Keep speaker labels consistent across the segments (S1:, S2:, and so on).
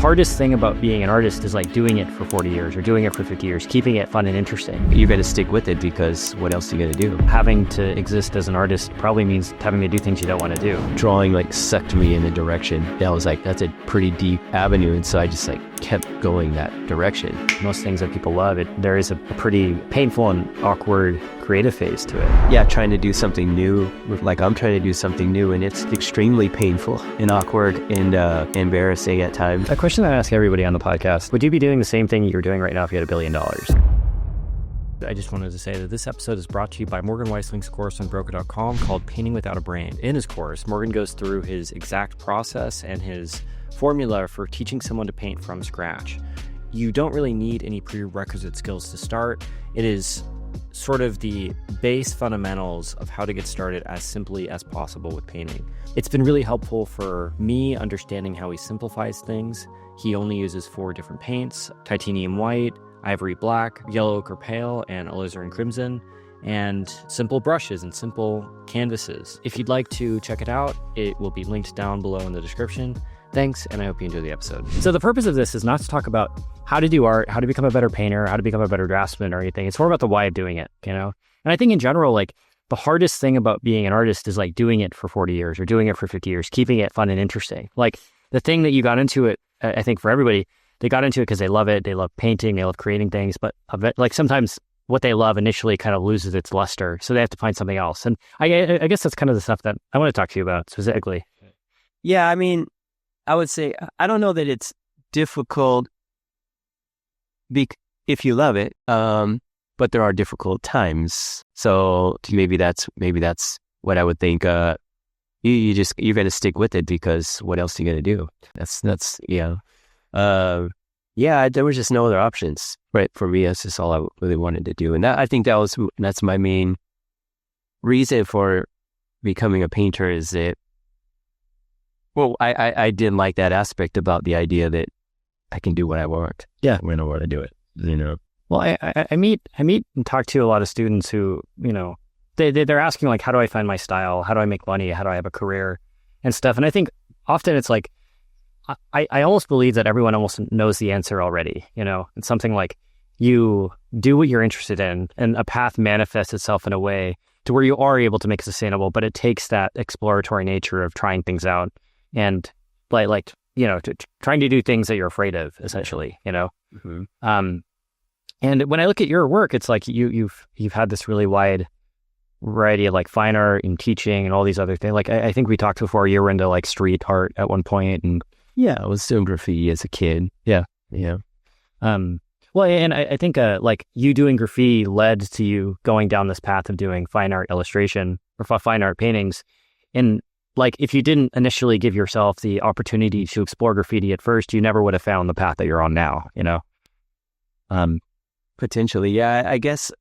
S1: hardest thing about being an artist is like doing it for 40 years or doing it for 50 years, keeping it fun and interesting.
S2: You're going to stick with it because what else are you going to do?
S1: Having to exist as an artist probably means having to do things you don't want to do.
S2: Drawing like sucked me in a direction that was like, that's a pretty deep avenue. And so I just like kept going that direction.
S1: Most things that people love, there is a pretty painful and awkward creative phase to it.
S2: Yeah, trying to do something new, like I'm trying to do something new, and it's extremely painful and awkward and embarrassing at times.
S1: A question that I ask everybody on the podcast, would you be doing the same thing you're doing right now if you had $1 billion? I just wanted to say that this episode is brought to you by Morgan Weistling's course on Broker.com called Painting Without a Brain. In his course, Morgan goes through his exact process and his formula for teaching someone to paint from scratch. You don't really need any prerequisite skills to start. It is sort of the base fundamentals of how to get started as simply as possible with painting. It's been really helpful for me understanding how he simplifies things. He only uses 4 different paints: titanium white, ivory black, yellow ochre pale, and alizarin crimson, and simple brushes and simple canvases. If you'd like to check it out, it will be linked down below in the description. Thanks, and I hope you enjoy the episode. So the purpose of this is not to talk about how to do art, how to become a better painter, how to become a better draftsman or anything. It's more about the why of doing it, you know? And I think in general, like the hardest thing about being an artist is like doing it for 40 years or doing it for 50 years, keeping it fun and interesting. Like the thing that you got into it, I think for everybody, they got into it because they love it. They love painting, they love creating things, but like sometimes what they love initially kind of loses its luster. So they have to find something else. And I guess that's kind of the stuff that I want to talk to you about specifically.
S2: Yeah, I mean, I would say, I don't know that it's difficult if you love it, but there are difficult times. So maybe that's what I would think. You're going to stick with it because what else are you going to do? There was just no other options, right? For me, that's just all I really wanted to do. And I think that's my main reason for becoming a painter is that, well, I didn't like that aspect about the idea that I can do what I want.
S1: Yeah.
S2: When I want to do it, you know?
S1: Well, I meet and talk to a lot of students who, you know, they're asking like, how do I find my style? How do I make money? How do I have a career and stuff? And I think often it's like, I almost believe that everyone almost knows the answer already, you know? It's something like you do what you're interested in and a path manifests itself in a way to where you are able to make it sustainable, but it takes that exploratory nature of trying things out and like you know, trying to do things that you're afraid of, essentially, you know? Mm-hmm. And when I look at your work, it's like you've had this really wide variety of like fine art and teaching and all these other things. Like I think we talked before, you were into like street art at one point, and
S2: yeah, I was doing graffiti as a kid.
S1: Yeah.
S2: Yeah.
S1: Well, and I think like you doing graffiti led to you going down this path of doing fine art illustration or fine art paintings. And like, if you didn't initially give yourself the opportunity to explore graffiti at first, you never would have found the path that you're on now, you know?
S2: Potentially. Yeah. I guess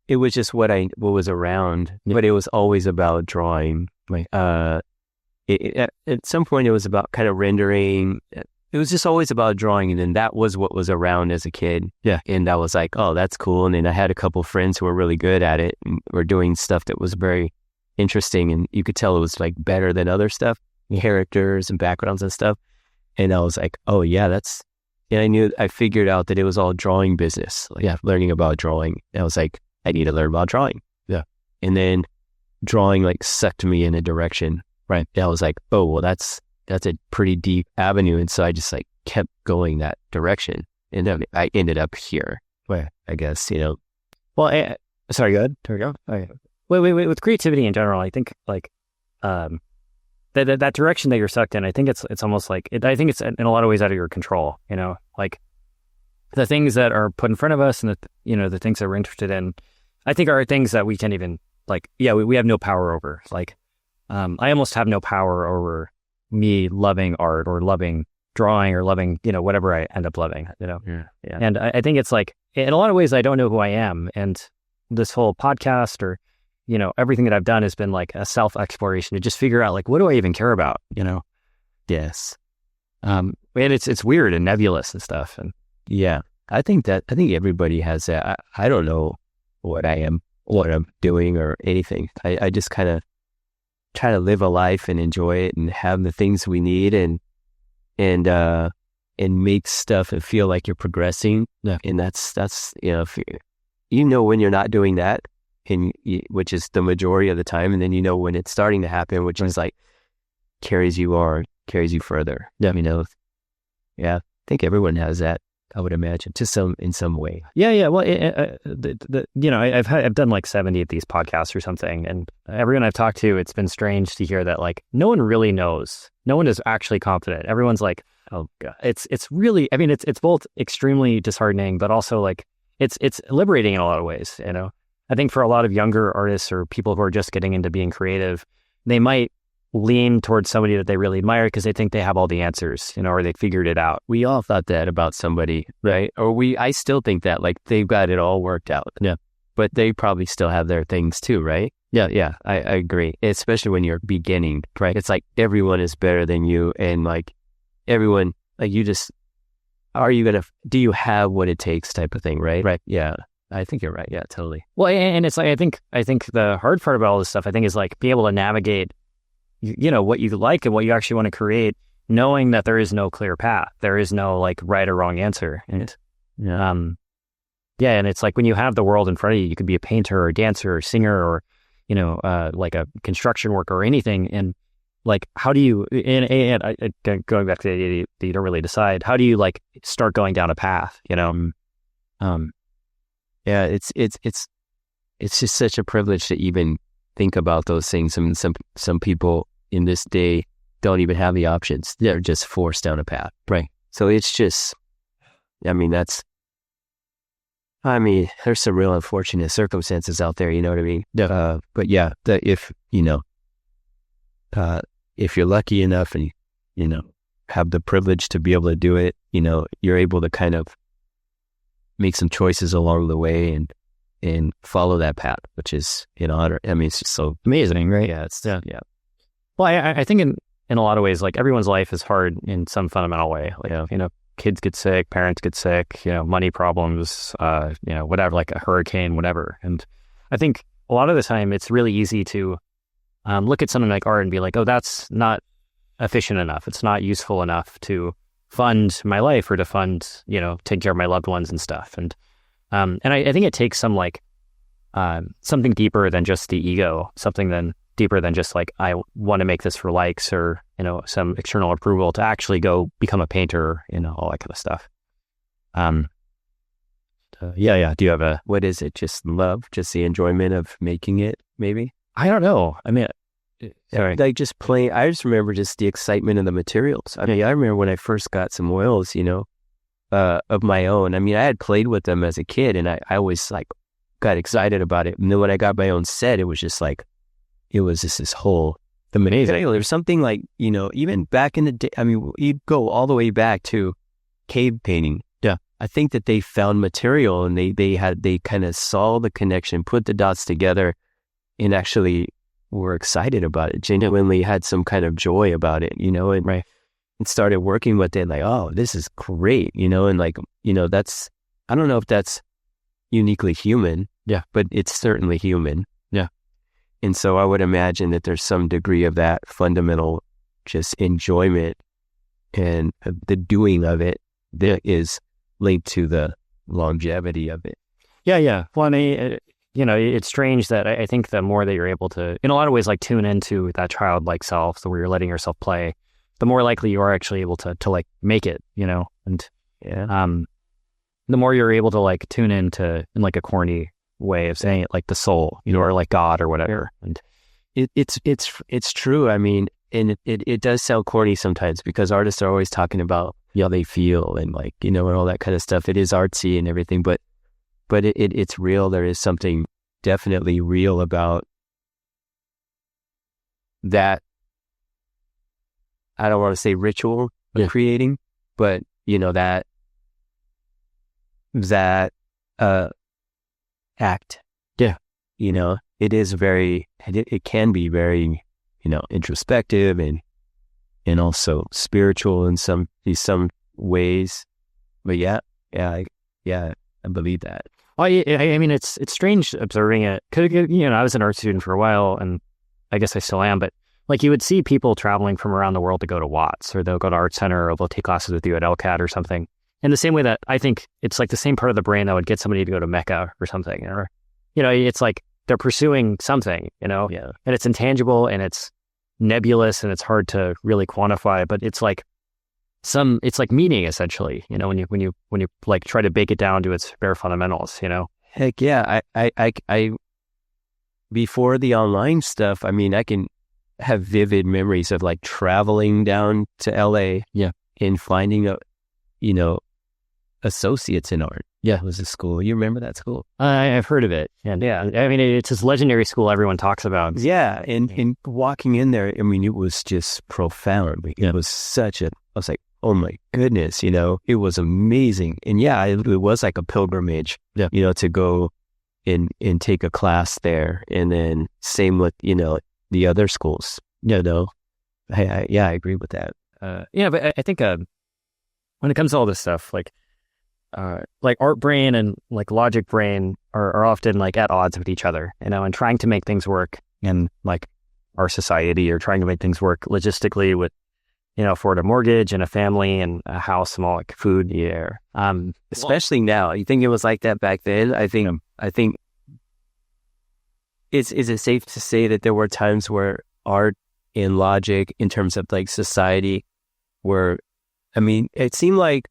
S2: it was just what was around, but it was always about drawing. Like, at some point it was about kind of rendering. It was just always about drawing. And then that was what was around as a kid.
S1: Yeah.
S2: And I was like, oh, that's cool. And then I had a couple friends who were really good at it and were doing stuff that was very interesting. And you could tell it was like better than other stuff, characters and backgrounds and stuff. And I was like, oh yeah, and I figured out that it was all drawing business. Like, yeah, learning about drawing. And I was like, I need to learn about drawing.
S1: Yeah.
S2: And then drawing like sucked me in a direction.
S1: Right.
S2: And I was like, oh, well, that's a pretty deep avenue. And so I just like kept going that direction. And then I ended up here.
S1: Right.
S2: I guess, you know.
S1: Well, sorry, go ahead. There we go. Okay. Wait. With creativity in general, I think like that direction that you're sucked in, I think it's almost like, I think it's in a lot of ways out of your control, you know, like the things that are put in front of us and the things that we're interested in, I think are things that we can't even like, we have no power over. Like, I almost have no power over me loving art or loving drawing or loving, you know, whatever I end up loving, you know?
S2: Yeah.
S1: And I think it's like, in a lot of ways, I don't know who I am. And this whole podcast or, you know, everything that I've done has been like a self-exploration to just figure out like, what do I even care about, you know?
S2: Yes.
S1: And it's weird and nebulous and stuff. And
S2: yeah, I think everybody has that. I don't know what I'm doing or anything. I just kind of try to live a life and enjoy it and have the things we need and and make stuff and feel like you're progressing. Yeah. And that's if when you're not doing that, which is the majority of the time, and then when it's starting to happen, which is like carries you further. Yeah. Yeah. I think everyone has that, I would imagine, in some way.
S1: Yeah. Well, I've done like 70 of these podcasts or something, and everyone I've talked to, it's been strange to hear that like no one really knows. No one is actually confident. Everyone's like, oh God. It's really, I mean, it's both extremely disheartening, but also like it's liberating in a lot of ways. I think for a lot of younger artists or people who are just getting into being creative, they might lean towards somebody that they really admire because they think they have all the answers, or they figured it out.
S2: We all thought that about somebody, right? Or I still think that, like, they've got it all worked out.
S1: Yeah.
S2: But they probably still have their things too, right?
S1: Yeah.
S2: I agree. Especially when you're beginning, right? It's like everyone is better than you, and like everyone, like you just, do you have what it takes type of thing, right?
S1: Right.
S2: Yeah. I think you're right. Yeah, totally.
S1: Well, and it's like, I think the hard part about all this stuff, I think, is like be able to navigate what you like and what you actually want to create, knowing that there is no clear path. There is no like right or wrong answer. And and it's like when you have the world in front of you, you could be a painter or a dancer or singer or, like a construction worker or anything. And like, how do you, and going back to the idea that you don't really decide, how do you like start going down a path,
S2: Yeah, it's just such a privilege to even think about those things. I mean, some people in this day don't even have the options. They're just forced down a path.
S1: Right.
S2: So it's just, there's some real unfortunate circumstances out there, you know what I mean?
S1: Yeah.
S2: But yeah, if you're lucky enough and, have the privilege to be able to do it, you're able to kind of make some choices along the way and follow that path, which is an honor. I mean, it's just so
S1: amazing, right?
S2: Yeah.
S1: Yeah. Well, I think in a lot of ways, like everyone's life is hard in some fundamental way. Like, kids get sick, parents get sick, money problems, whatever, like a hurricane, whatever. And I think a lot of the time it's really easy to look at something like art and be like, oh, that's not efficient enough. It's not useful enough to fund my life or to fund, take care of my loved ones and stuff. And I think it takes some like something deeper than just the ego, deeper than just like, I want to make this for likes or, some external approval to actually go become a painter, all that kind of stuff.
S2: Yeah. Do you have what is it? Just love, just the enjoyment of making it, maybe?
S1: I don't know. I mean,
S2: like just playing. I just remember just the excitement of the materials. I mean, I remember when I first got some oils, of my own. I mean, I had played with them as a kid and I always like got excited about it. And then when I got my own set, it was just like, it was just this whole, the material. There's something like, even back in the day, I mean, you'd go all the way back to cave painting.
S1: Yeah.
S2: I think that they found material and they kind of saw the connection, put the dots together and actually were excited about it, genuinely had some kind of joy about it, and
S1: right.
S2: And started working with it like, oh, this is great, and like, that's, I don't know if that's uniquely human.
S1: Yeah.
S2: But it's certainly human.
S1: Yeah.
S2: And so I would imagine that there's some degree of that fundamental just enjoyment and the doing of it that is linked to the longevity of it.
S1: Yeah. Well, it's strange that I think the more that you're able to, in a lot of ways, like tune into that childlike self, so where you're letting yourself play, the more likely you are actually able to like make it, and the more you're able to like tune into, in like a corny way of saying it, like the soul, or like God or whatever. And
S2: it's true. I mean, and it does sound corny sometimes because artists are always talking about how they feel and like, and all that kind of stuff. It is artsy and everything, but it's real. There is something definitely real about that. I don't want to say ritual of creating, but that act.
S1: Yeah.
S2: It is very, it can be very, introspective and also spiritual in some ways. But I believe that.
S1: Well, I mean, it's strange observing it. 'Cause, I was an art student for a while, and I guess I still am. But like you would see people traveling from around the world to go to Watts, or they'll go to Art Center, or they'll take classes with you at LCAT or something. In the same way that I think it's like the same part of the brain that would get somebody to go to Mecca or something, or, it's like they're pursuing something,
S2: Yeah.
S1: and it's intangible and it's nebulous and it's hard to really quantify, but it's like it's like meaning essentially, when you like try to bake it down to its bare fundamentals,
S2: Heck yeah. I before the online stuff, I mean, I can have vivid memories of like traveling down to LA, and finding associates in art.
S1: Yeah.
S2: It was a school. You remember that school?
S1: I've heard of it. And
S2: Yeah.
S1: I mean, it's this legendary school everyone talks about.
S2: Yeah. And walking in there, I mean, it was just profound. It was I was like, oh my goodness, it was amazing. And yeah, it was like a pilgrimage, to go and take a class there. And then same with, the other schools, I agree with that.
S1: But I think when it comes to all this stuff, like art brain and like logic brain are often like at odds with each other, and trying to make things work in like our society, or trying to make things work logistically with, afford a mortgage and a family and a house and all like food, air.
S2: Especially now. You think it was like that back then? I think is it safe to say that there were times where art and logic in terms of like society were, I mean, it seemed like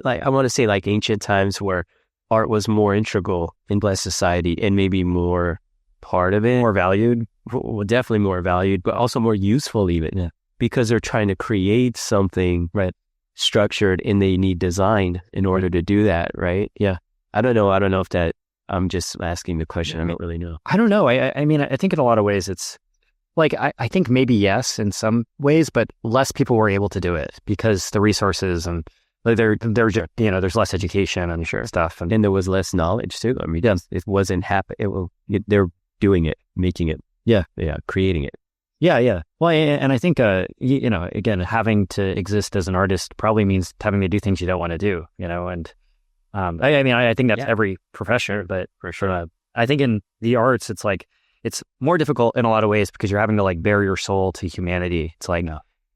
S2: I want to say like ancient times where art was more integral in Blessed society and maybe more part of it.
S1: More valued?
S2: Well, definitely more valued, but also more useful even.
S1: Yeah.
S2: Because they're trying to create something structured, and they need design in order to do that, right?
S1: Yeah.
S2: I don't know if that, I'm just asking the question. I don't really know.
S1: I don't know. I mean, I think in a lot of ways it's like, I think maybe yes in some ways, but less people were able to do it because the resources and there's less education and stuff. And
S2: there was less knowledge too. I mean, it wasn't they're doing it, making it.
S1: Yeah.
S2: Creating it.
S1: Yeah. Well, and I think, again, having to exist as an artist probably means having to do things you don't want to do, and I think that's every profession, but for sure. I think in the arts, it's like, it's more difficult in a lot of ways because you're having to like bare your soul to humanity. It's like,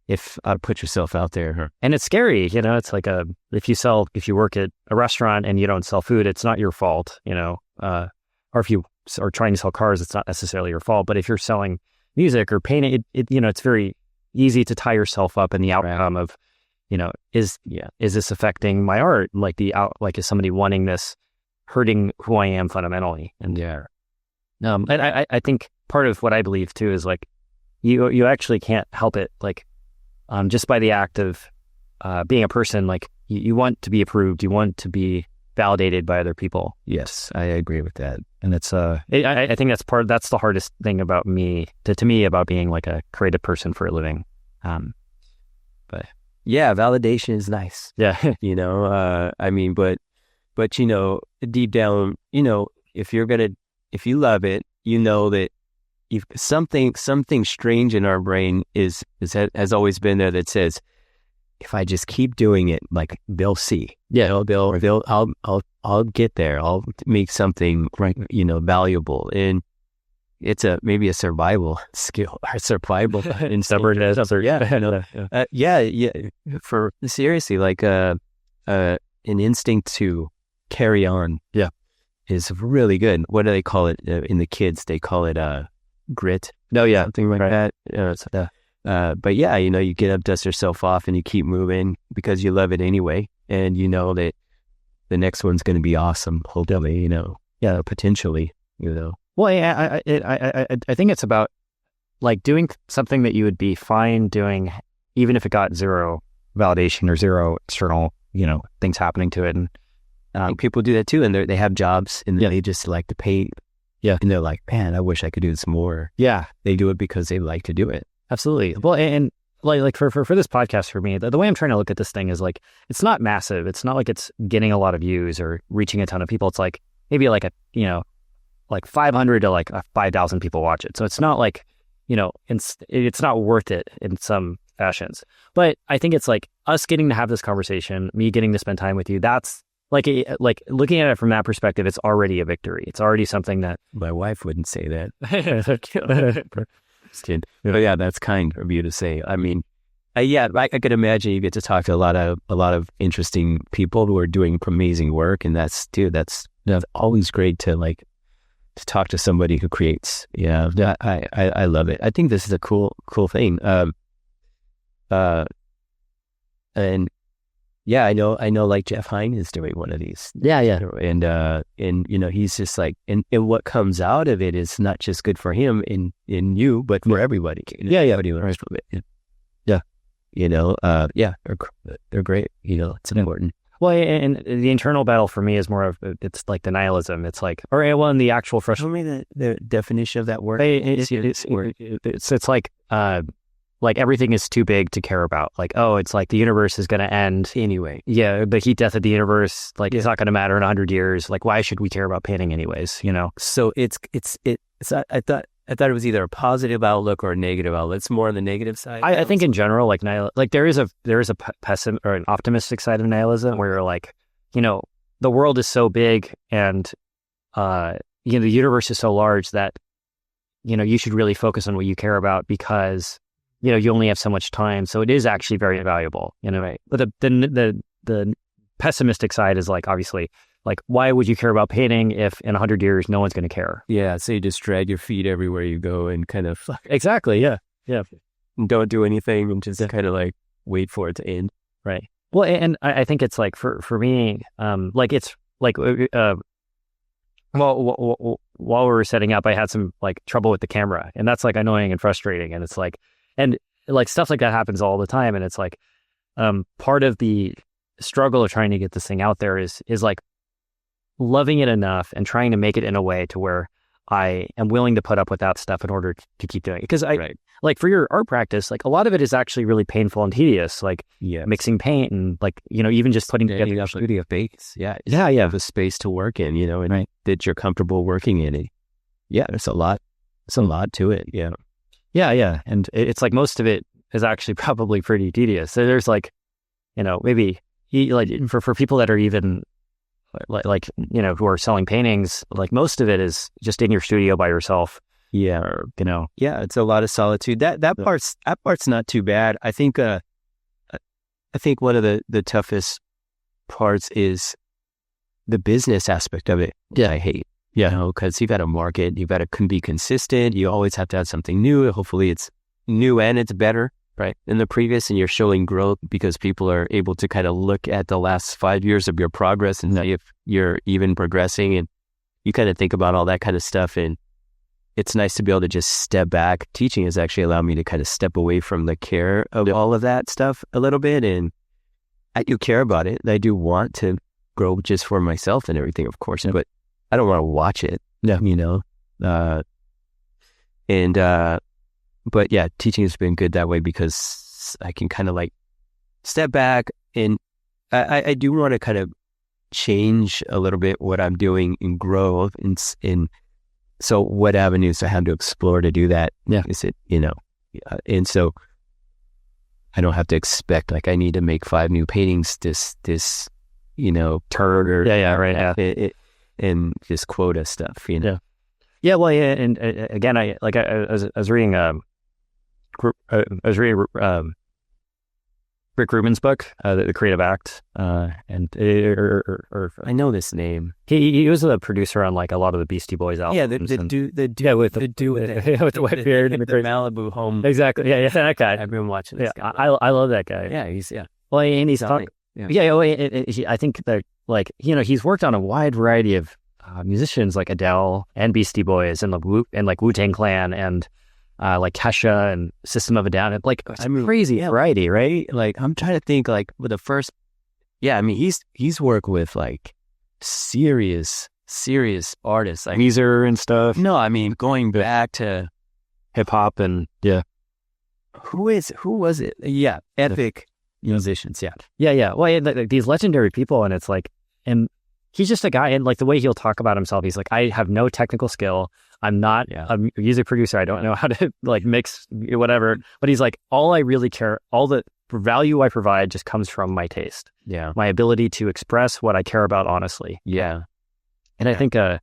S2: if put yourself out there.
S1: And it's scary, it's like if you work at a restaurant and you don't sell food, it's not your fault, or if you are trying to sell cars, it's not necessarily your fault. But if you're selling music or painting, it's very easy to tie yourself up in the outcome of, is this affecting my art? Like is somebody wanting this, hurting who I am fundamentally? And and I think part of what I believe too is like, you actually can't help it. Like, just by the act of being a person, like you want to be approved, you want to be validated by other people.
S2: Yes, I agree with that.
S1: And it's I think that's the hardest thing about me to me about being like a creative person for a living.
S2: But yeah, validation is nice.
S1: Yeah.
S2: I mean, but deep down, if you love it, that if something strange in our brain has always been there that says, if I just keep doing it, like they'll see, I'll get there. I'll make something valuable, and it's maybe a survival skill or survival in
S1: stubbornness.
S2: For seriously, like an instinct to carry on.
S1: Yeah,
S2: is really good. What do they call it in the kids? They call it grit.
S1: No, yeah,
S2: something like that. But yeah, you get up, dust yourself off, and you keep moving because you love it anyway, and you know that the next one's going to be awesome. Hopefully, potentially,
S1: Well, I think it's about like doing something that you would be fine doing, even if it got zero validation or zero external, things happening to it. And
S2: people do that too, and they have jobs, and they just like to paint.
S1: Yeah,
S2: and they're like, man, I wish I could do this more.
S1: Yeah,
S2: they do it because they like to do it.
S1: Absolutely. Well, and like for this podcast, for me, the way I'm trying to look at this thing is like, it's not massive. It's not like it's getting a lot of views or reaching a ton of people. It's like maybe like like 500 to like 5,000 people watch it. So it's not like, it's not worth it in some fashions. But I think it's like us getting to have this conversation, me getting to spend time with you. That's like looking at it from that perspective, it's already a victory. It's already something that
S2: my wife wouldn't say that. But yeah, that's kind of you to say. I mean, I could imagine you get to talk to a lot of interesting people who are doing amazing work, and that's always great to talk to somebody who creates. Yeah, I love it. I think this is a cool thing. And yeah, I know. Like Jeff Hine is doing one of these.
S1: Yeah.
S2: And he's just like, and what comes out of it is not just good for him in you, but for everybody. Everybody learns from it. They're great. It's important.
S1: Well, and the internal battle for me is more of, it's like the nihilism. It's like, in the actual frustration.
S2: Tell me the definition of that word.
S1: It's like everything is too big to care about. Like, it's like the universe is going to end
S2: anyway.
S1: Yeah, the heat death of the universe, it's not going to matter in 100 years. Like, why should we care about painting anyways?
S2: So it's I thought it was either a positive outlook or a negative outlook. It's more on the negative side.
S1: I think in general, there is a pessimistic or an optimistic side of nihilism where you're like, the world is so big and the universe is so large that you should really focus on what you care about because you only have so much time. So it is actually very valuable,
S2: Right.
S1: But the pessimistic side is obviously, why would you care about painting if in 100 years no one's going to care?
S2: Yeah, so you just drag your feet everywhere you go and kind of
S1: exactly, yeah,
S2: don't do anything and just kind of wait for it to end,
S1: right? Well, and I think it's for me, it's while we were setting up, I had some trouble with the camera, and that's annoying and frustrating, and it's and stuff like that happens all the time, and it's part of the struggle of trying to get this thing out there is loving it enough and trying to make it in a way to where I am willing to put up with that stuff in order to keep doing it. Because for your art practice, a lot of it is actually really painful and tedious, mixing paint and even just putting together
S2: the studio space. Yeah. The space to work in, and that you're comfortable working in it. Yeah, there's a lot to it. Yeah.
S1: Yeah. And it's most of it is actually probably pretty tedious. So there's maybe for people that are even who are selling paintings, most of it is just in your studio by yourself.
S2: Yeah. Yeah, it's a lot of solitude. That part's not too bad. I think one of the toughest parts is the business aspect of it.
S1: Yeah.
S2: I hate. Yeah. Because you've got to market, you've got to be consistent. You always have to have something new. Hopefully it's new and it's better, right, than the previous, and you're showing growth because people are able to kind of look at the last 5 years of your progress and see if you're even progressing, and you kind of think about all that kind of stuff. And it's nice to be able to just step back. Teaching has actually allowed me to kind of step away from the care of all of that stuff a little bit, and I do care about it. I do want to grow just for myself and everything, of course, but I don't want to watch it. But yeah, teaching has been good that way because I can kind of step back, and I do want to kind of change a little bit what I'm doing and grow in so what avenues I have to explore to do that.
S1: Yeah.
S2: Is it, and so I don't have to expect I need to make 5 new paintings this turn or
S1: right.
S2: And just quota stuff,
S1: Yeah. Yeah. Well, yeah. And again, I was reading Rick Rubin's book, The Creative Act, and
S2: I know this name.
S1: He was a producer on a lot of the Beastie Boys albums.
S2: Yeah, with the
S1: white beard and
S2: the Malibu home.
S1: Exactly. Yeah, that guy.
S2: I've been watching this guy.
S1: I love that guy.
S2: Yeah,
S1: Well, and he's talking. I think that he's worked on a wide variety of musicians like Adele and Beastie Boys and Wu-Tang Clan and Kesha and System of a Down. Crazy variety, right?
S2: I'm trying to think with the first. Yeah, I mean he's worked with serious artists like
S1: Weezer and stuff.
S2: No, I mean going back to
S1: hip hop and
S2: who was it? Yeah, epic musicians.
S1: Yeah. Well, these legendary people, and it's and he's just a guy, and the way he'll talk about himself, he's I have no technical skill. I'm not a music producer. I don't know how to mix whatever. But he's all I really care, all the value I provide just comes from my taste.
S2: Yeah.
S1: My ability to express what I care about honestly.
S2: Yeah.
S1: And I think a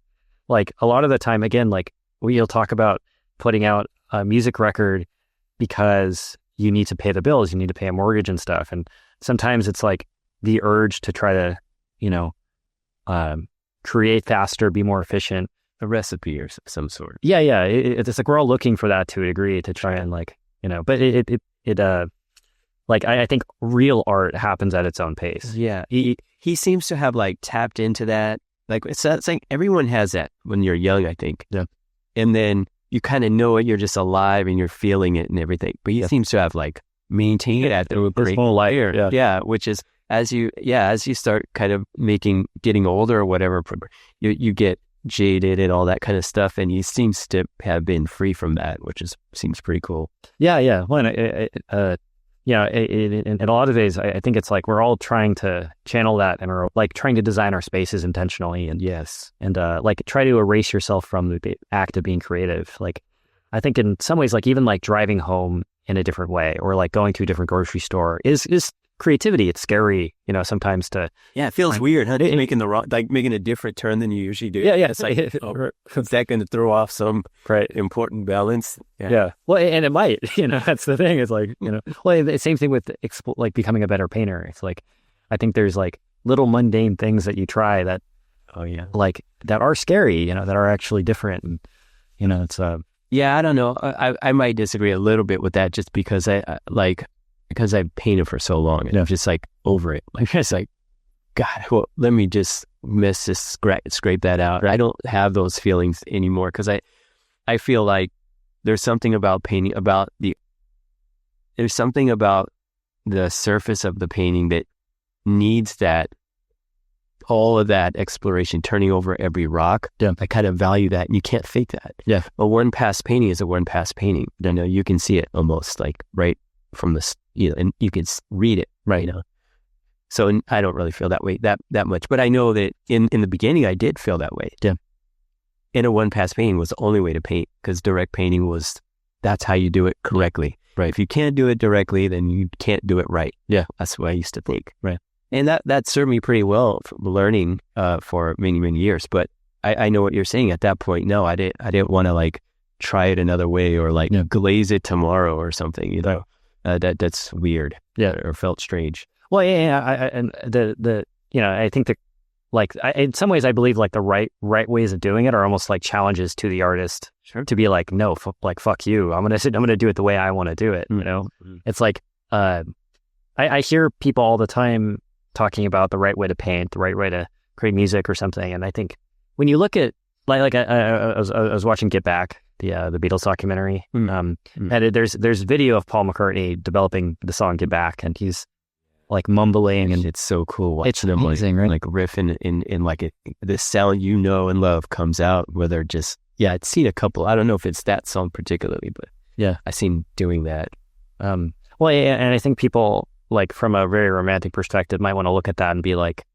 S1: lot of the time, again, we'll talk about putting out a music record because you need to pay the bills, you need to pay a mortgage and stuff. And sometimes it's like the urge to try to, create faster, be more efficient.
S2: A recipe or some sort.
S1: Yeah. It's like we're all looking for that to a degree to try and but I think real art happens at its own pace.
S2: Yeah. He seems to have like tapped into that. Like it's like everyone has that when you're young, I think.
S1: Yeah.
S2: And then you kind of know it, you're just alive and you're feeling it and everything. But he seems to have like maintained it through a great
S1: whole life.
S2: Yeah. Which is as you start kind of getting older or whatever, you get jaded and all that kind of stuff, and he seems to have been free from that, which seems pretty cool.
S1: Yeah. Well, in a lot of ways, I think it's like we're all trying to channel that, and we're like trying to design our spaces intentionally, and like try to erase yourself from the act of being creative. Like, I think in some ways, like even like driving home in a different way, or like going to a different grocery store is creativity. It's scary, sometimes to.
S2: Yeah, it feels weird, huh? Making a different turn than you usually do.
S1: Yeah.
S2: It's like, is that going to throw off some important balance?
S1: Yeah. Well, and it might, that's the thing. It's like, well, the same thing with like becoming a better painter. It's like, I think there's like little mundane things that you try that, like that are scary, that are actually different. And, it's,
S2: yeah, I don't know. I might disagree a little bit with that just because because I've painted for so long and I'm just like over it. Like it's like, God, well, let me just scrape that out. I don't have those feelings anymore because I feel like there's something about painting there's something about the surface of the painting that needs all of that exploration, turning over every rock.
S1: Yeah.
S2: I kind of value that, and you can't fake that.
S1: Yeah.
S2: A one-pass painting is a one-pass painting. You can see it almost like right from the, and you can read it,
S1: right?
S2: So I don't really feel that way that much, but I know that in the beginning I did feel that way.
S1: Yeah.
S2: And a one-pass painting was the only way to paint because direct painting that's how you do it correctly.
S1: Right.
S2: If you can't do it directly, then you can't do it right.
S1: Yeah.
S2: That's what I used to think.
S1: Right.
S2: And that served me pretty well for learning for many, many years. But I know what you're saying at that point. No, I didn't want to like try it another way or like glaze it tomorrow or something, that's weird.
S1: Yeah.
S2: Or felt strange.
S1: Well, and I think that like in some ways I believe like the right ways of doing it are almost like challenges to the artist.
S2: Sure.
S1: To be like, no, fuck you. I'm gonna do it the way I want to do it.
S2: Mm-hmm.
S1: It's like I hear people all the time talking about the right way to paint, the right way to create music or something, and I think when you look at like I was watching Get Back, the Beatles documentary, and there's video of Paul McCartney developing the song Get Back, and he's like mumbling, and
S2: it's so cool.
S1: It's amazing, right?
S2: Like riffing in like the sound and love comes out. Where they're just I'd seen a couple. I don't know if it's that song particularly, but I've seen doing that.
S1: And I think people like from a very romantic perspective might want to look at that and be like,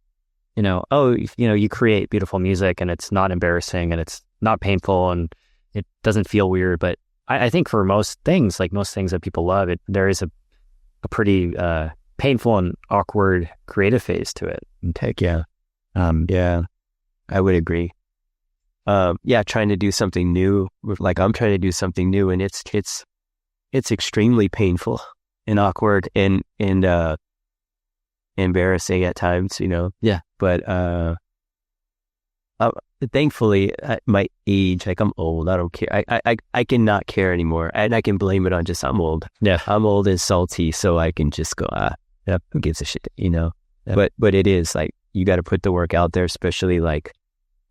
S1: you create beautiful music and it's not embarrassing and it's not painful and it doesn't feel weird. But I think for most things that people love, there is a pretty painful and awkward creative phase to it.
S2: Heck yeah. I would agree. Trying to do something new. I'm trying to do something new, and it's extremely painful and awkward and embarrassing at times,
S1: Yeah.
S2: But thankfully, at my age, like I'm old, I don't care. I cannot care anymore, and I can blame it on just I'm old.
S1: Yeah,
S2: I'm old and salty, so I can just go, who gives a shit,
S1: Yep.
S2: But it is like you got to put the work out there, especially like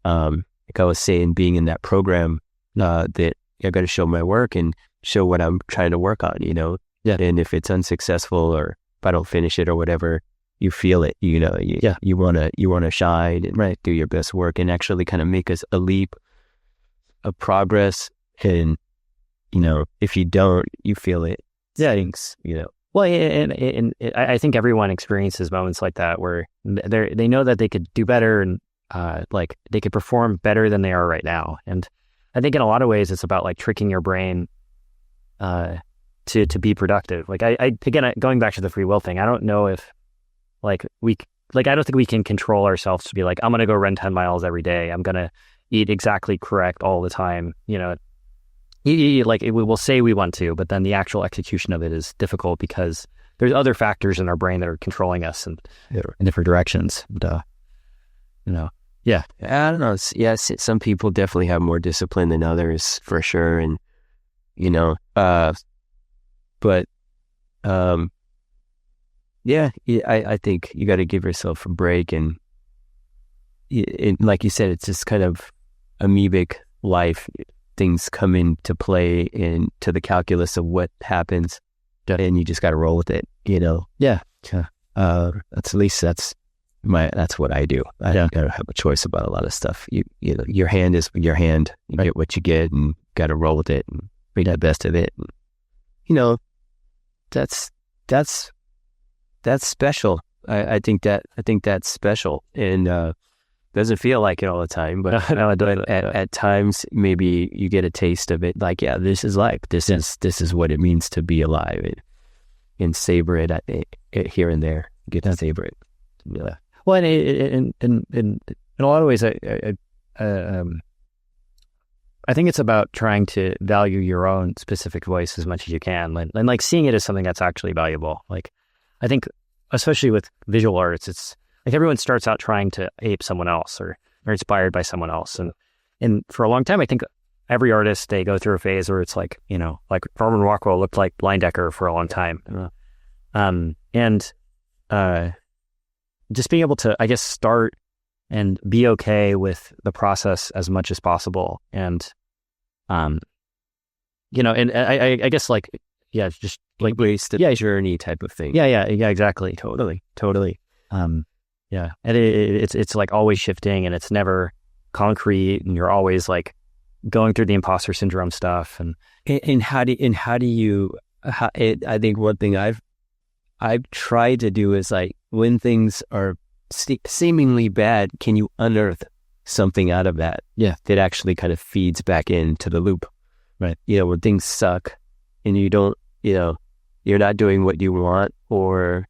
S2: I was saying, being in that program, that I got to show my work and show what I'm trying to work on,
S1: Yeah.
S2: And if it's unsuccessful or if I don't finish it or whatever, you feel it, you want to shine and do your best work and actually kind of make a leap of progress. And, if you don't, you feel it. Stinks,
S1: Well, and I think everyone experiences moments like that where they know that they could do better and like they could perform better than they are right now. And I think in a lot of ways it's about like tricking your brain to be productive. Like again, going back to the free will thing, I don't know if I don't think we can control ourselves to be like, I'm going to go run 10 miles every day. I'm going to eat exactly correct all the time. like we will say we want to, but then the actual execution of it is difficult because there's other factors in our brain that are controlling us in different directions. And, yeah.
S2: I don't know. Yes, some people definitely have more discipline than others, for sure. And, but, I think you got to give yourself a break. And like you said, it's just kind of amoebic life. Things come into play into the calculus of what happens, and you just got to roll with it,
S1: Yeah.
S2: That's what I do. I don't have a choice about a lot of stuff. Your hand is your hand. You get what you get, and got to roll with it and make the best of it. And, that's special. I think that's special, and doesn't feel like it all the time, but at times maybe you get a taste of it. Like, yeah, this is life. This is what it means to be alive, and savor it here and there. Get to savor it. Yeah.
S1: Well, and in a lot of ways, I think it's about trying to value your own specific voice as much as you can, and like seeing it as something that's actually valuable. Like, I think, especially with visual arts, it's like everyone starts out trying to ape someone else or inspired by someone else, and for a long time, I think every artist, they go through a phase where it's like, like Norman Rockwell looked like Leyendecker for a long time, and just being able to, I guess, start and be okay with the process as much as possible. And, and I guess like, yeah, just like
S2: embrace the journey type of thing.
S1: Yeah, exactly.
S2: Totally.
S1: Yeah. And it's like always shifting, and it's never concrete, and you're always like going through the imposter syndrome stuff. And
S2: I think one thing I've tried to do is, like, when things are seemingly bad, can you unearth something out of that?
S1: Yeah.
S2: That actually kind of feeds back into the loop, right? When things suck and you don't, you're not doing what you want, or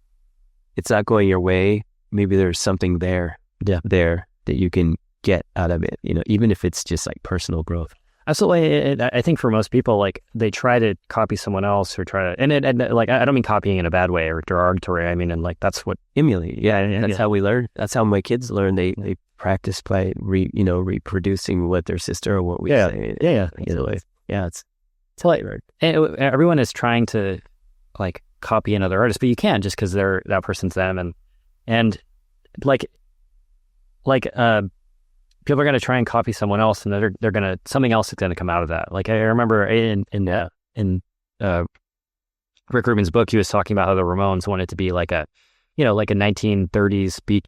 S2: it's not going your way, maybe there's something there that you can get out of it, even if it's just like personal growth.
S1: Absolutely. I think for most people, like, they try to copy someone else or try to, and like, I don't mean copying in a bad way or derogatory. I mean, and like, that's what
S2: emulate. Yeah. That's how we learn. That's how my kids learn. They practice by reproducing what their sister or what we say.
S1: Yeah.
S2: It's
S1: like, everyone is trying to like copy another artist, but you can't, just because that person's them. And like, people are going to try and copy someone else, and they're going to, something else is going to come out of that. Like, I remember in Rick Rubin's book, he was talking about how the Ramones wanted to be like a 1930s beat,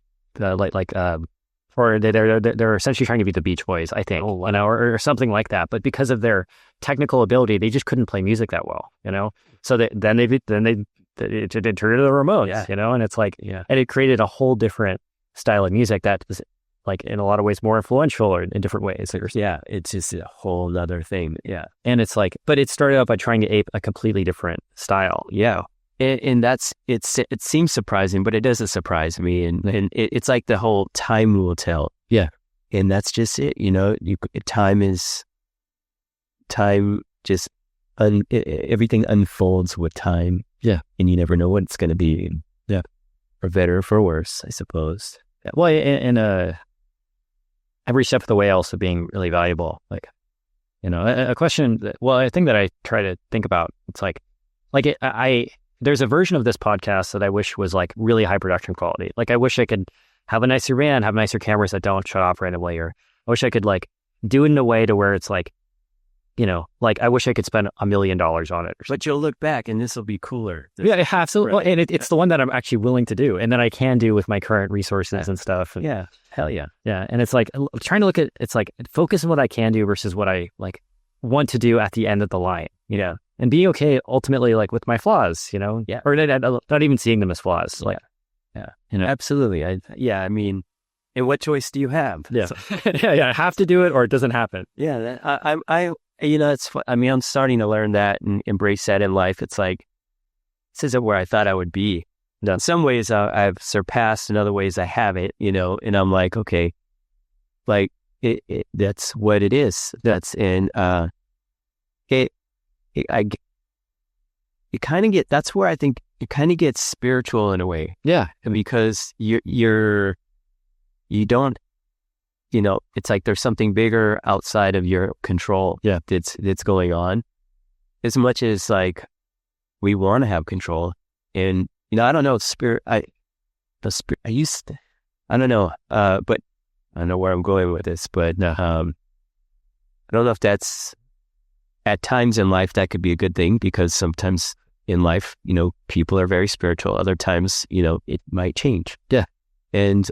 S1: or they're essentially trying to be the Beach Boys, I think, or something like that. But because of their technical ability, they just couldn't play music that well, So then they turned to the Ramones, and it's like, and it created a whole different style of music that was, like, in a lot of ways more influential, or in different ways.
S2: It's just a whole other thing. Yeah.
S1: And it's like, but it started out by trying to ape a completely different style.
S2: Yeah. And it seems surprising, but it doesn't surprise me. And it's like the whole time will tell.
S1: Yeah.
S2: And that's just it. Time just, everything unfolds with time.
S1: Yeah.
S2: And you never know what it's going to be.
S1: Yeah.
S2: For better or for worse, I suppose.
S1: Yeah. Well, in every step of the way also being really valuable. Like, a question a thing that I try to think about, it's like there's a version of this podcast that I wish was like really high production quality. Like, I wish I could have a nicer van, have nicer cameras that don't shut off randomly, or I wish I could like do it in a way to where it's like, like, I wish I could spend $1 million on it.
S2: But you'll look back and this will be cooler.
S1: Yeah, absolutely. Right. And it's the one that I'm actually willing to do, and that I can do with my current resources and stuff. And,
S2: yeah. Hell yeah.
S1: Yeah. And it's like trying to look at, it's like focus on what I can do versus what I like want to do at the end of the line, and be okay ultimately, like, with my flaws,
S2: Yeah.
S1: Or not even seeing them as flaws. Like,
S2: yeah. Absolutely. I mean, and what choice do you have?
S1: Yeah. So. I have to do it, or it doesn't happen.
S2: Yeah. It's fun. I mean, I'm starting to learn that and embrace that in life. It's like, this isn't where I thought I would be. In some ways I've surpassed, in other ways I haven't, and I'm like, okay, like, that's what it is. That's, and you kind of get, that's where I think you kind of get spiritual in a way.
S1: Yeah.
S2: Because you don't, it's like there's something bigger outside of your control.
S1: Yeah.
S2: That's going on. As much as like we want to have control, and I don't know, I don't know, but I don't know where I'm going with this, but I don't know if that's, at times in life that could be a good thing, because sometimes in life, people are very spiritual. Other times, it might change.
S1: Yeah.
S2: And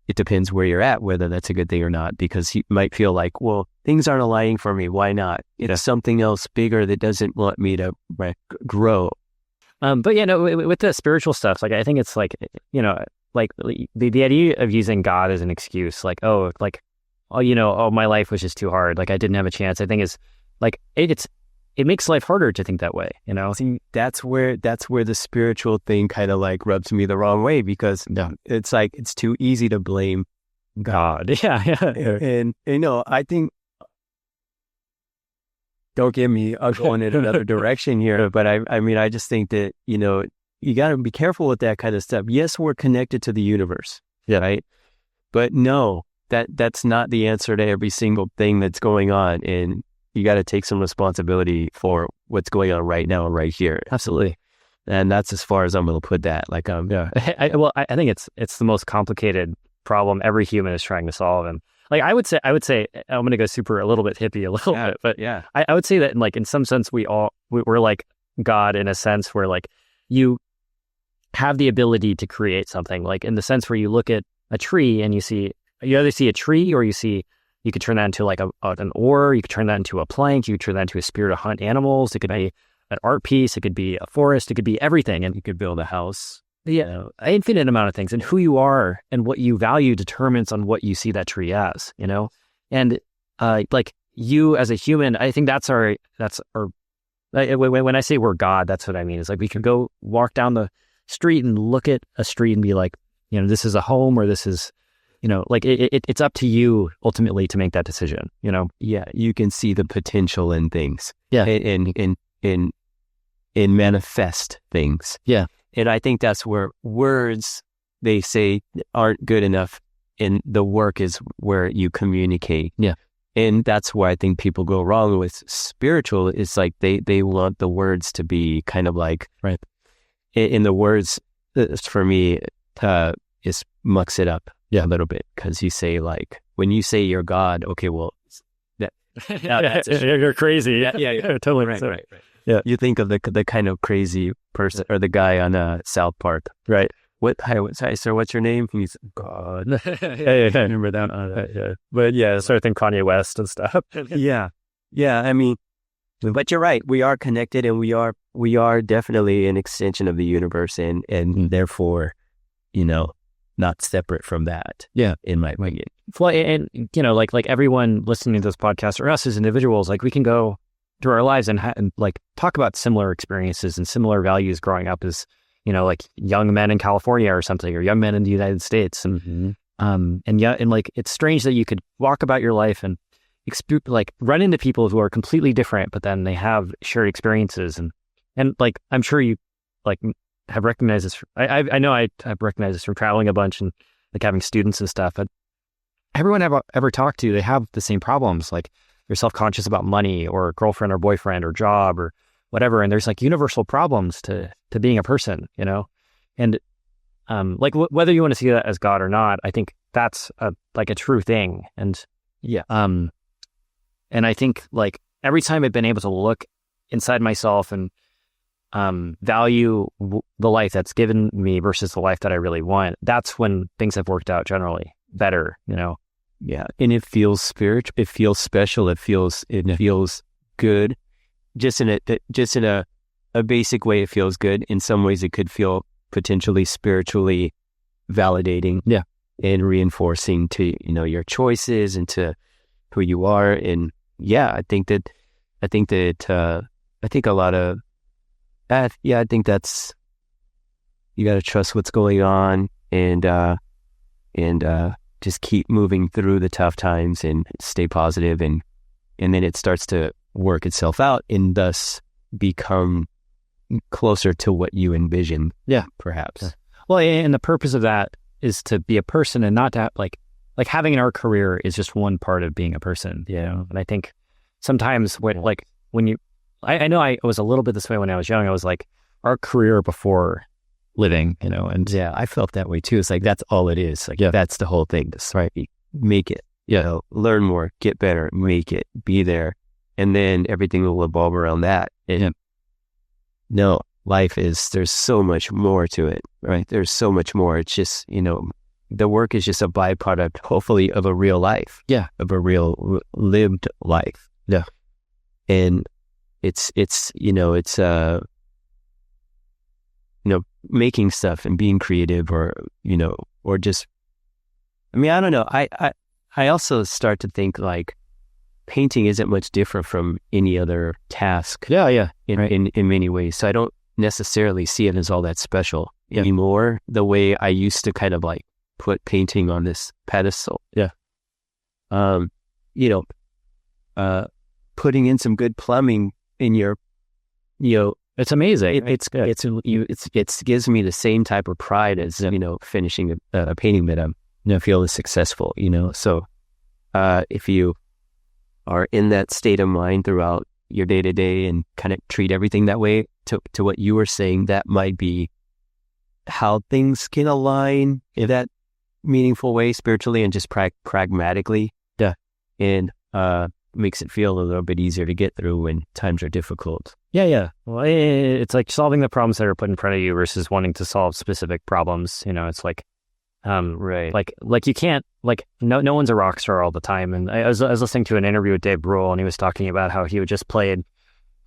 S2: it depends where you're at, whether that's a good thing or not, because you might feel like, well, things aren't aligning for me. Why not? It's something else bigger that doesn't want me to grow.
S1: But with the spiritual stuff, like I think it's like, like the idea of using God as an excuse, like, oh, my life was just too hard. Like I didn't have a chance. I think is like, it makes life harder to think that way,
S2: See, that's where the spiritual thing kind of like rubs me the wrong way, because it's like, it's too easy to blame God.
S1: Yeah.
S2: And I think, don't get me going in another direction here, but I just think that, you got to be careful with that kind of stuff. Yes, we're connected to the universe.
S1: Yeah.
S2: Right. But no, that's not the answer to every single thing that's going on. And you got to take some responsibility for what's going on right now and right here.
S1: Absolutely.
S2: And that's as far as I'm going to put that. Like,
S1: yeah. I think it's the most complicated problem every human is trying to solve. And like, I would say, I'm going to go a little bit hippie a little bit, but
S2: yeah,
S1: I would say that in some sense, we're like God in a sense where like you have the ability to create something, like in the sense where you look at a tree and you either see a tree or you could turn that into like an oar, you could turn that into a plank, you could turn that into a spear to hunt animals, it could be an art piece, it could be a forest, it could be everything. And
S2: you could build a house.
S1: Yeah, an infinite amount of things. And who you are and what you value determines on what you see that tree as, And like you as a human, I think that's our when I say we're God, that's what I mean. It's like we can go walk down the street and look at a street and be like, this is a home, or this is, like it's up to you ultimately to make that decision,
S2: Yeah, you can see the potential in things.
S1: Yeah.
S2: In manifest things.
S1: Yeah.
S2: And I think that's where words, they say, aren't good enough, and the work is where you communicate.
S1: Yeah.
S2: And that's where I think people go wrong with spiritual. It's like they want the words to be kind of like,
S1: right.
S2: In the words, for me, is mucks it up.
S1: Yeah.
S2: A little bit, because you say, like, when you say you're God, okay, well, that's
S1: you're crazy.
S2: Yeah,
S1: totally.
S2: Right.
S1: Yeah.
S2: You think of the kind of crazy person, or the guy on South Park,
S1: right?
S2: Hi, sir, what's your name? He's God.
S1: yeah. Remember that? Yeah. But yeah, sort of think Kanye West and stuff.
S2: Yeah. I mean, but you're right. We are connected, and we are definitely an extension of the universe, and therefore, not separate from that.
S1: Yeah.
S2: In my opinion.
S1: Well, and like everyone listening to this podcast, or us as individuals, like we can go through our lives and like talk about similar experiences and similar values growing up as, like young men in California or something, or young men in the United States. And, and like, it's strange that you could walk about your life and like run into people who are completely different, but then they have shared experiences. And like, I'm sure you like have recognized this. I know I've recognized this from traveling a bunch and like having students and stuff, but everyone I've ever talked to, they have the same problems. Like they're self-conscious about money or girlfriend or boyfriend or job or whatever. And there's like universal problems to being a person, and like whether you want to see that as God or not, I think that's like a true thing. And
S2: yeah.
S1: And I think like every time I've been able to look inside myself and value the life that's given me versus the life that I really want, that's when things have worked out generally better,
S2: Yeah. And it feels spiritual. It feels special. It feels good. Just in a basic way, it feels good. In some ways, it could feel potentially spiritually validating.
S1: Yeah.
S2: And reinforcing to, your choices and to who you are. And yeah, I think a lot of, I think that's, you got to trust what's going on and just keep moving through the tough times and stay positive. And then it starts to work itself out and thus become closer to what you envision.
S1: Yeah.
S2: Perhaps.
S1: Yeah. Well, and the purpose of that is to be a person and not to have like having an art career is just one part of being a person, you know? And I think sometimes I know I was a little bit this way when I was young. I was like, art career before living, you know? And
S2: yeah, I felt that way too. It's like, that's all it is. Like, that's the whole thing. Just make it, learn more, get better, make it, be there. And then everything will evolve around that. And no, there's so much more to it, right? There's so much more. It's just, the work is just a byproduct, hopefully, of a real life.
S1: Yeah.
S2: Of a real lived life.
S1: Yeah.
S2: And it's making stuff and being creative or just, I don't know. I also start to think like painting isn't much different from any other task.
S1: Yeah.
S2: In many ways. So I don't necessarily see it as all that special anymore, the way I used to kind of like put painting on this pedestal.
S1: Yeah.
S2: Putting in some good plumbing in your,
S1: it's amazing.
S2: It's good. It gives me the same type of pride as, finishing a painting that I feel is successful, So, if you are in that state of mind throughout your day to day and kind of treat everything that way, to what you were saying, that might be how things can align in that meaningful way spiritually and just pragmatically.
S1: Yeah.
S2: And makes it feel a little bit easier to get through when times are difficult.
S1: Yeah. Well, it's like solving the problems that are put in front of you versus wanting to solve specific problems. It's like,
S2: right.
S1: Like you can't, no one's a rock star all the time. And I was listening to an interview with Dave Brule, and he was talking about how he would just play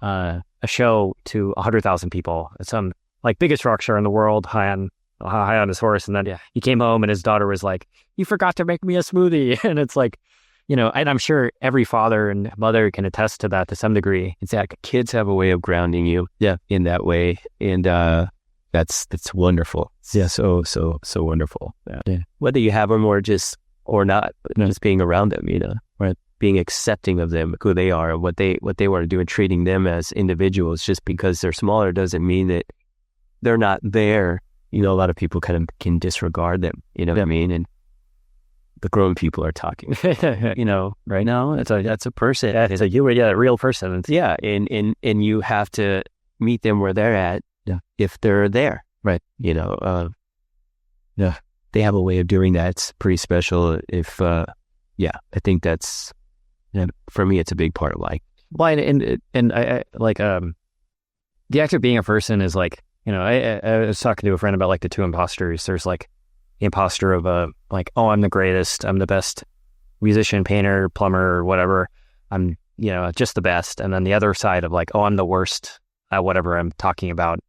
S1: a show to 100,000 people. Some biggest rock star in the world, high on his horse. And then he came home and his daughter was like, "You forgot to make me a smoothie." And it's like, and I'm sure every father and mother can attest to that to some degree.
S2: Exactly. Kids have a way of grounding you in that way. And that's wonderful.
S1: Yeah.
S2: So wonderful. Yeah. Whether you have them or not, but just being around them, right? Being accepting of them, who they are, what they want to do, and treating them as individuals. Just because they're smaller doesn't mean that they're not there. A lot of people kind of can disregard them. You know what I mean? And the grown people are talking. Right now, that's a person.
S1: It's a real person.
S2: Yeah, and you have to meet them where they're at.
S1: Yeah.
S2: If they're there,
S1: right?
S2: They have a way of doing that. It's pretty special. If I think that's, for me, it's a big part of life.
S1: Well, and I the act of being a person is like, I was talking to a friend about the two imposters. There's the imposter of I'm the greatest, I'm the best musician, painter, plumber, whatever. I'm, just the best. And then the other side of I'm the worst at whatever I'm talking about.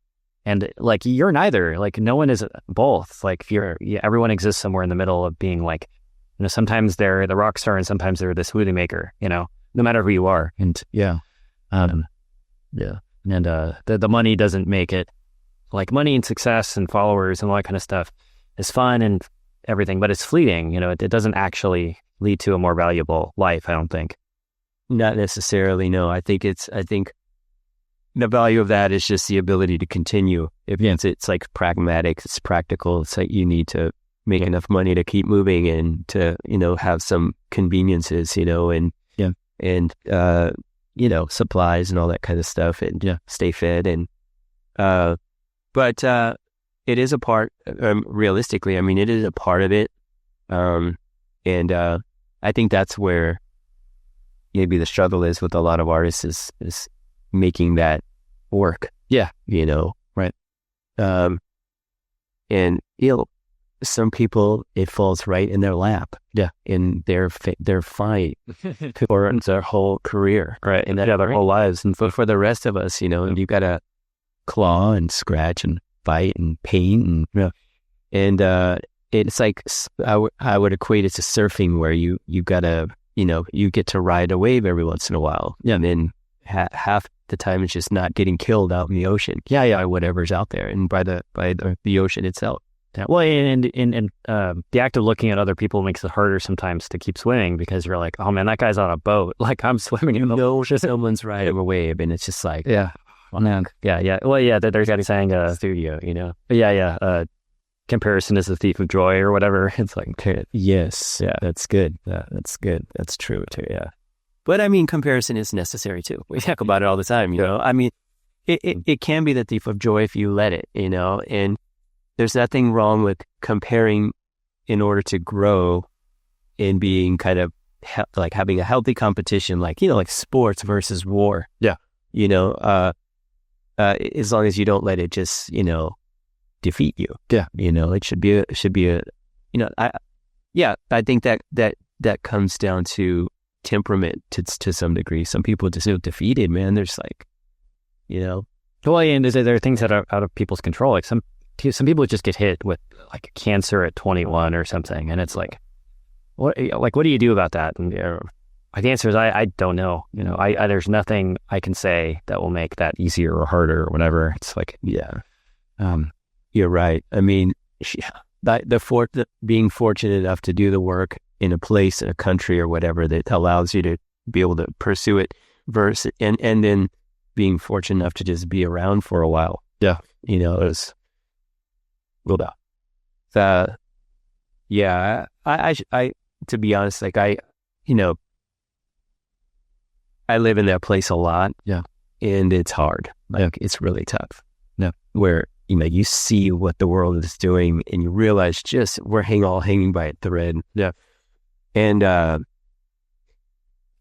S1: And you're neither. No one is both. Everyone exists somewhere in the middle of being sometimes they're the rock star and sometimes they're the smoothie maker. No matter who you are. And and the money doesn't make it. Money and success and followers and all that kind of stuff is fun and everything, but it's fleeting. It doesn't actually lead to a more valuable life, I don't think.
S2: Not necessarily. No, I think the value of that is just the ability to continue. It's pragmatic, it's practical. It's you need to make enough money to keep moving and to, have some conveniences, and supplies and all that kind of stuff, and stay fed. And, but it is a part, realistically, it is a part of it. And I think that's where maybe the struggle is with a lot of artists is making that work.
S1: Yeah.
S2: Right. And some people, it falls right in their lap.
S1: Yeah.
S2: And they're fine for their whole career.
S1: Right.
S2: And their whole lives. And for the rest of us, you got to claw and scratch and fight and paint. And it's I would equate it to surfing, where you got to, you get to ride a wave every once in a while.
S1: Yeah.
S2: And then half the time it's just not getting killed out in the ocean.
S1: Yeah.
S2: By whatever's out there and by the ocean itself.
S1: Yeah. Well, and the act of looking at other people makes it harder sometimes to keep swimming because you're like, oh man, that guy's on a boat. Like I'm swimming in the
S2: someone's riding a wave, and it's just like,
S1: yeah, man, yeah. Well, yeah, there's that saying,
S2: studio, you know.
S1: Yeah. Comparison is the thief of joy or whatever. It's like,
S2: yes,
S1: yeah,
S2: that's good. That's good. That's true too. Yeah, but I mean, comparison is necessary too. We talk about it all the time. You know, I mean, it can be the thief of joy if you let it. You know, and there's nothing wrong with comparing in order to grow and being kind of like having a healthy competition, like, you know, like sports versus war.
S1: Yeah.
S2: You know, as long as you don't let it just, you know, defeat you.
S1: Yeah.
S2: You know, it should be a, you know, I think that comes down to temperament to some degree. Some people just feel defeated, man. There's like, you know.
S1: Well, and there are things that are out of people's control. Like some people just get hit with like cancer at 21 or something, and it's like, what do you do about that? And the answer is I don't know. You know, I there's nothing I can say that will make that easier or harder or whatever. It's like,
S2: yeah, you're right. I mean, being fortunate enough to do the work in a place, in a country or whatever that allows you to be able to pursue it, versus and then being fortunate enough to just be around for a while.
S1: Yeah,
S2: you know, it was. Yeah, I to be honest, like you know, I live in that place a lot.
S1: Yeah.
S2: And it's hard. Like it's really tough. Yeah. Where, you know, you see what the world is doing and you realize just we're all hanging by a thread.
S1: Yeah.
S2: And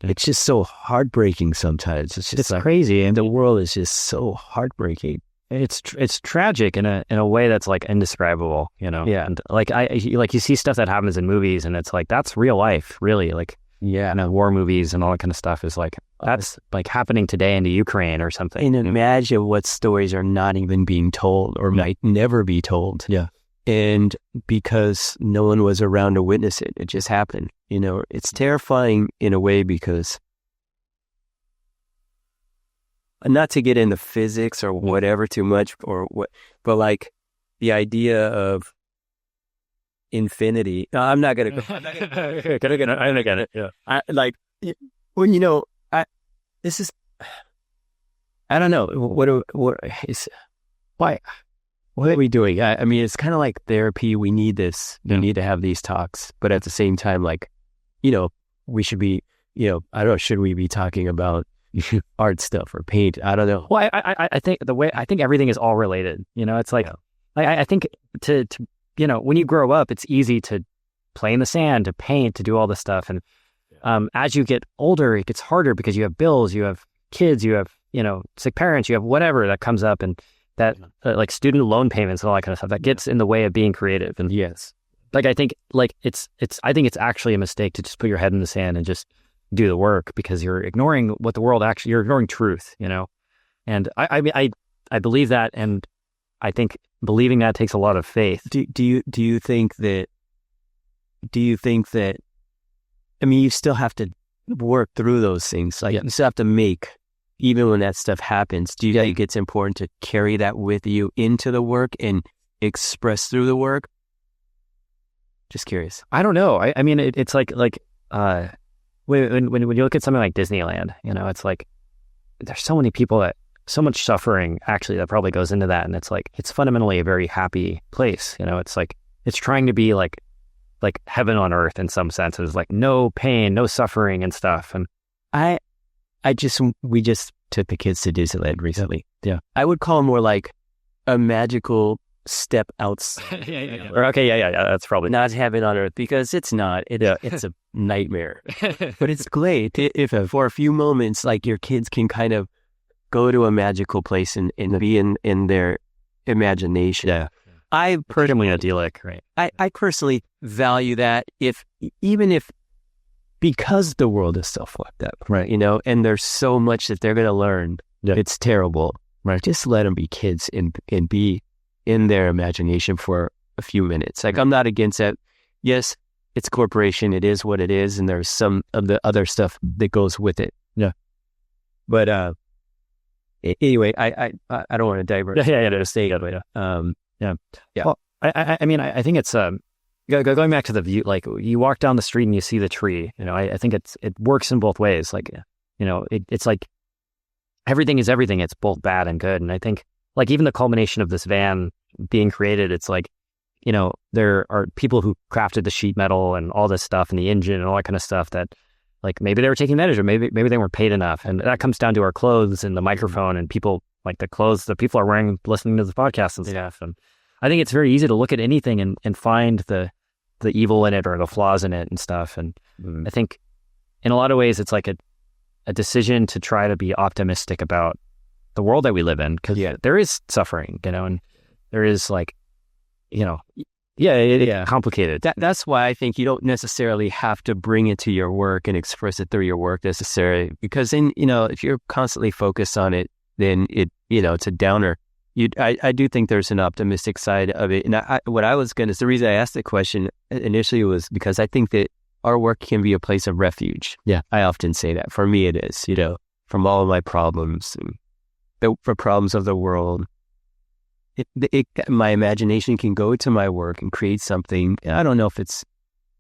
S2: it's just so heartbreaking sometimes. It's
S1: like, crazy.
S2: And the world is just so heartbreaking.
S1: It's tragic in a way that's like indescribable, you know.
S2: Yeah.
S1: And like you see stuff that happens in movies, and it's like that's real life, really. Like,
S2: yeah,
S1: you know, war movies and all that kind of stuff is like that's like happening today in the Ukraine or something.
S2: And imagine what stories are not even being told or might never be told.
S1: Yeah.
S2: And because no one was around to witness it, it just happened. You know, it's terrifying in a way because. Not to get into physics or whatever too much or what, but like the idea of infinity. No, I'm not gonna go. I'm
S1: gonna get it. Yeah.
S2: I when you know, I don't know what is why. What are we doing? I mean, it's kind of like therapy. We need this. We need to have these talks, but at the same time, like, you know, we should be. You know, I don't know. Should we be talking about art stuff or paint? I don't know.
S1: Well, I think I think everything is all related. You know, it's like, I think to you know, when you grow up, it's easy to play in the sand, to paint, to do all this stuff. And as you get older, it gets harder because you have bills, you have kids, you have, you know, sick parents, you have whatever that comes up, and that like student loan payments and all that kind of stuff that gets in the way of being creative. And
S2: yes,
S1: like I think like I think it's actually a mistake to just put your head in the sand and just do the work, because you're ignoring what the world actually, you're ignoring truth, you know. And I mean I believe that, and I think believing that takes a lot of faith.
S2: Do you think that I mean, you still have to work through those things, like you still have to make, even when that stuff happens. Do you think it's important to carry that with you into the work and express through the work? Just curious.
S1: I don't know. I mean it's like when you look at something like Disneyland, you know, it's like there's so many people that, so much suffering actually that probably goes into that, and it's like it's fundamentally a very happy place, you know. It's like it's trying to be like heaven on earth in some senses, like no pain, no suffering and stuff. And
S2: we just took the kids to Disneyland recently.
S1: Yeah.
S2: I would call it more like a magical step outside.
S1: Yeah. Okay, that's probably
S2: not heaven on earth, because it's not. It's a nightmare. But it's great if for a few moments, like your kids can kind of go to a magical place and be in their imagination.
S1: Yeah.
S2: I personally
S1: idyllic, right?
S2: I personally value that, even if because the world is so fucked up,
S1: right?
S2: You know, and there's so much that they're going to learn.
S1: Yeah.
S2: It's terrible, right? Just let them be kids and be in their imagination for a few minutes. Like, I'm not against that. Yes, it's a corporation. It is what it is, and there's some of the other stuff that goes with it.
S1: Yeah.
S2: But anyway, I don't want to divert.
S1: Yeah. Stay good way.
S2: Yeah.
S1: Well, I mean, I think it's going back to the view. Like you walk down the street and you see the tree. You know, I think it works in both ways. Like, you know, it's like everything is everything. It's both bad and good. And I think like even the culmination of this van being created, it's like, you know, there are people who crafted the sheet metal and all this stuff and the engine and all that kind of stuff that like maybe they were taking advantage or maybe they weren't paid enough. And that comes down to our clothes and the microphone and people like the clothes that people are wearing listening to the podcast and stuff. And I think it's very easy to look at anything and find the evil in it or the flaws in it and stuff. And I think in a lot of ways it's like a decision to try to be optimistic about the world that we live in, because there is suffering, you know, and there is like, you know, complicated.
S2: That's why I think you don't necessarily have to bring it to your work and express it through your work necessarily, because then, you know, if you're constantly focused on it, then it, you know, it's a downer. I do think there's an optimistic side of it. And the reason I asked the question initially was because I think that our work can be a place of refuge.
S1: Yeah.
S2: I often say that. For me, it is, you know, from all of my problems, and for problems of the world. My imagination can go to my work and create something. I don't know if it's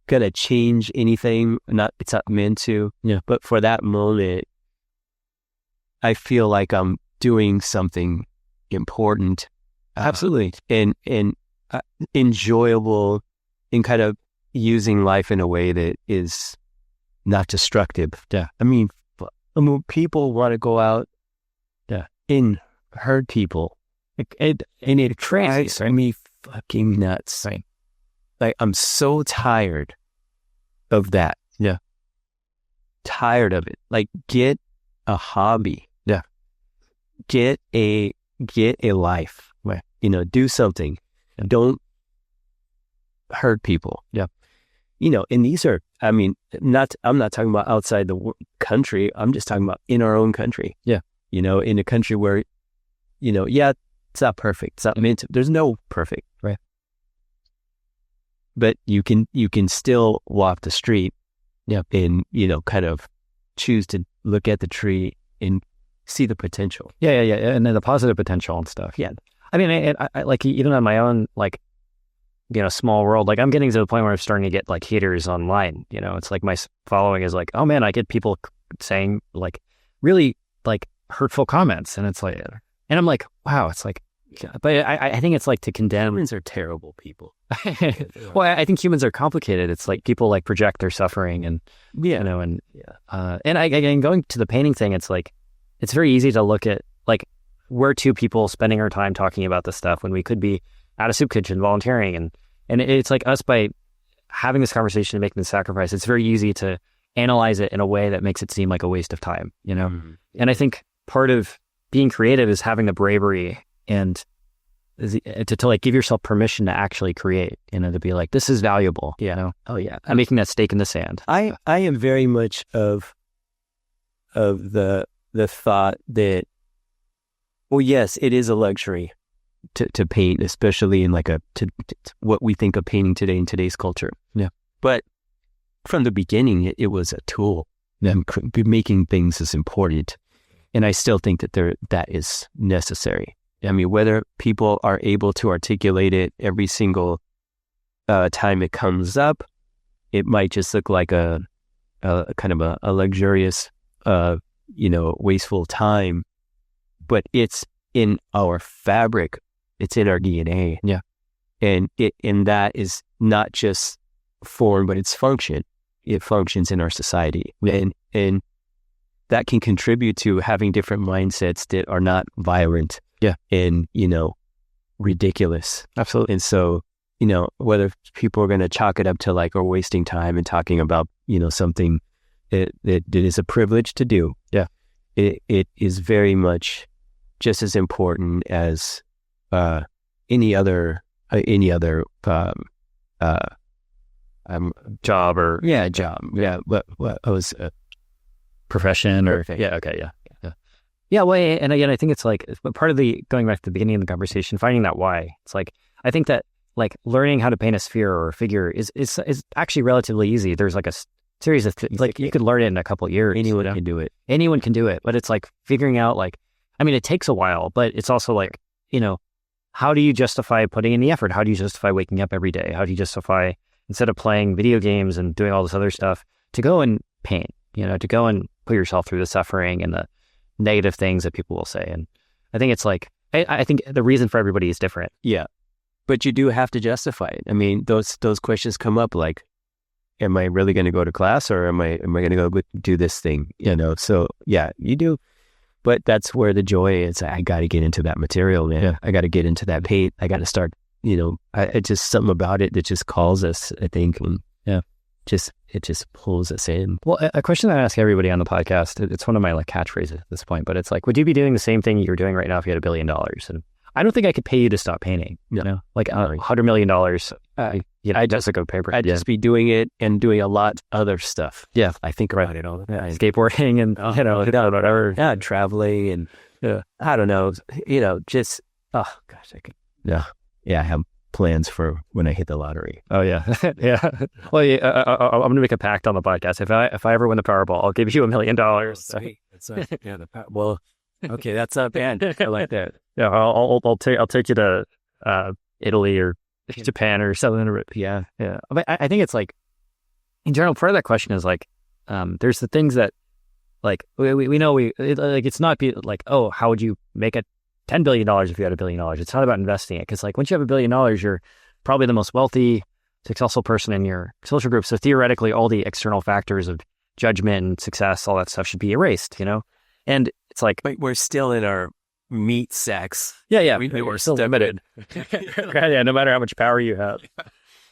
S2: going to change anything. It's not meant to.
S1: Yeah.
S2: But for that moment, I feel like I'm doing something important.
S1: Absolutely.
S2: And enjoyable, and kind of using life in a way that is not destructive.
S1: Yeah.
S2: I mean, people want to go out and hurt people. And it drives me fucking nuts.
S1: Right.
S2: Like, I'm so tired of that.
S1: Yeah.
S2: Tired of it. Like, get a hobby.
S1: Yeah.
S2: Get a life.
S1: Right.
S2: You know, do something.
S1: Yeah.
S2: Don't hurt people.
S1: Yeah.
S2: You know, and these are, I mean, I'm not talking about outside the country. I'm just talking about in our own country.
S1: Yeah.
S2: You know, in a country where, you know, it's not perfect. It's not meant to. There's no perfect,
S1: right?
S2: But you can still walk the street, and, you know, kind of choose to look at the tree and see the potential.
S1: Yeah, and then the positive potential and stuff.
S2: Yeah,
S1: I mean, I like even on my own, like, you know, small world. Like I'm getting to the point where I'm starting to get like haters online. You know, it's like my following is like, oh man, I get people saying like really like hurtful comments, and it's like. And I'm like, wow, it's like, but I think it's like to condemn.
S2: Humans are terrible people.
S1: Well, I think humans are complicated. It's like people like project their suffering and, you know, and going to the painting thing, it's like, it's very easy to look at, like, we're two people spending our time talking about this stuff when we could be at a soup kitchen volunteering. And it's like us by having this conversation and making the sacrifice, it's very easy to analyze it in a way that makes it seem like a waste of time, you know? Mm-hmm. And I think part of being creative is having the bravery and to like give yourself permission to actually create, you know, to be like, this is valuable.
S2: Yeah.
S1: You know?
S2: Oh yeah.
S1: I'm making that stake in the sand.
S2: I am very much of the thought that, well, yes, it is a luxury to paint, especially in like what we think of painting today in today's culture.
S1: Yeah.
S2: But from the beginning, it was a tool. Making things is important. And I still think that is necessary. I mean, whether people are able to articulate it every single time it comes up, it might just look like a kind of a luxurious, you know, wasteful time. But it's in our fabric. It's in our DNA.
S1: Yeah.
S2: And that is not just form, but it's function. It functions in our society.
S1: Yeah.
S2: And that can contribute to having different mindsets that are not violent.
S1: Yeah.
S2: And, you know, ridiculous.
S1: Absolutely.
S2: And so, you know, whether people are going to chalk it up to like, or wasting time and talking about, you know, something that is a privilege to do.
S1: Yeah.
S2: It is very much just as important as any other
S1: job or
S2: job. Yeah. What I was
S1: profession or
S2: perfect.
S1: Yeah. Okay. Yeah. Well, and again, I think it's like part of the going back to the beginning of the conversation, finding that why. It's like I think that like learning how to paint a sphere or a figure is actually relatively easy. There's like a series of like you could learn it in a couple of years.
S2: Anyone can do it.
S1: But it's like figuring out like, I mean, it takes a while, but it's also like, you know, how do you justify putting in the effort? How do you justify waking up every day? How do you justify, instead of playing video games and doing all this other stuff, to go and paint, to go and put yourself through the suffering and the negative things that people will say. And I think it's like, I think the reason for everybody is different.
S2: Yeah. But you do have to justify it. I mean, those questions come up like, am I really going to go to class, or am I going to go do this thing? So yeah, you do. But that's where the joy is. I got to get into that material, man. Yeah. I got to get into that paint. I got to start, it's just something about it that just calls us, I think. And it just pulls us in.
S1: Well, a question I ask everybody on the podcast, it's one of my like catchphrases at this point, but it's like, would you be doing the same thing you're doing right now if you had $1 billion? And I don't think I could pay you to stop painting, like $100 million. I'd just go paper.
S2: I'd just be doing it and doing a lot other stuff.
S1: Yeah.
S2: I think about it all the time.
S1: Skateboarding and, whatever.
S2: Yeah, traveling and, I don't know, just, oh gosh, I could. Yeah. I have plans for when I hit the lottery.
S1: Oh yeah. Yeah. Well, I'm going to make a pact on the podcast. If I ever win the Powerball, I'll give you $1 million.
S2: That's well, okay. That's not bad. I like that.
S1: Yeah. I'll take you to, Italy or Japan or something. Yeah. But I think it's like, in general, part of that question is like, there's the things that like, we know it's not like, oh, how would you make it $10 billion if you had $1 billion? It's not about investing it. Cause like once you have $1 billion, you're probably the most wealthy, successful person in your social group. So theoretically, all the external factors of judgment and success, all that stuff should be erased, And it's like,
S2: but we're still in our meat sacks.
S1: Yeah.
S2: We're still limited.
S1: Yeah. No matter how much power you have.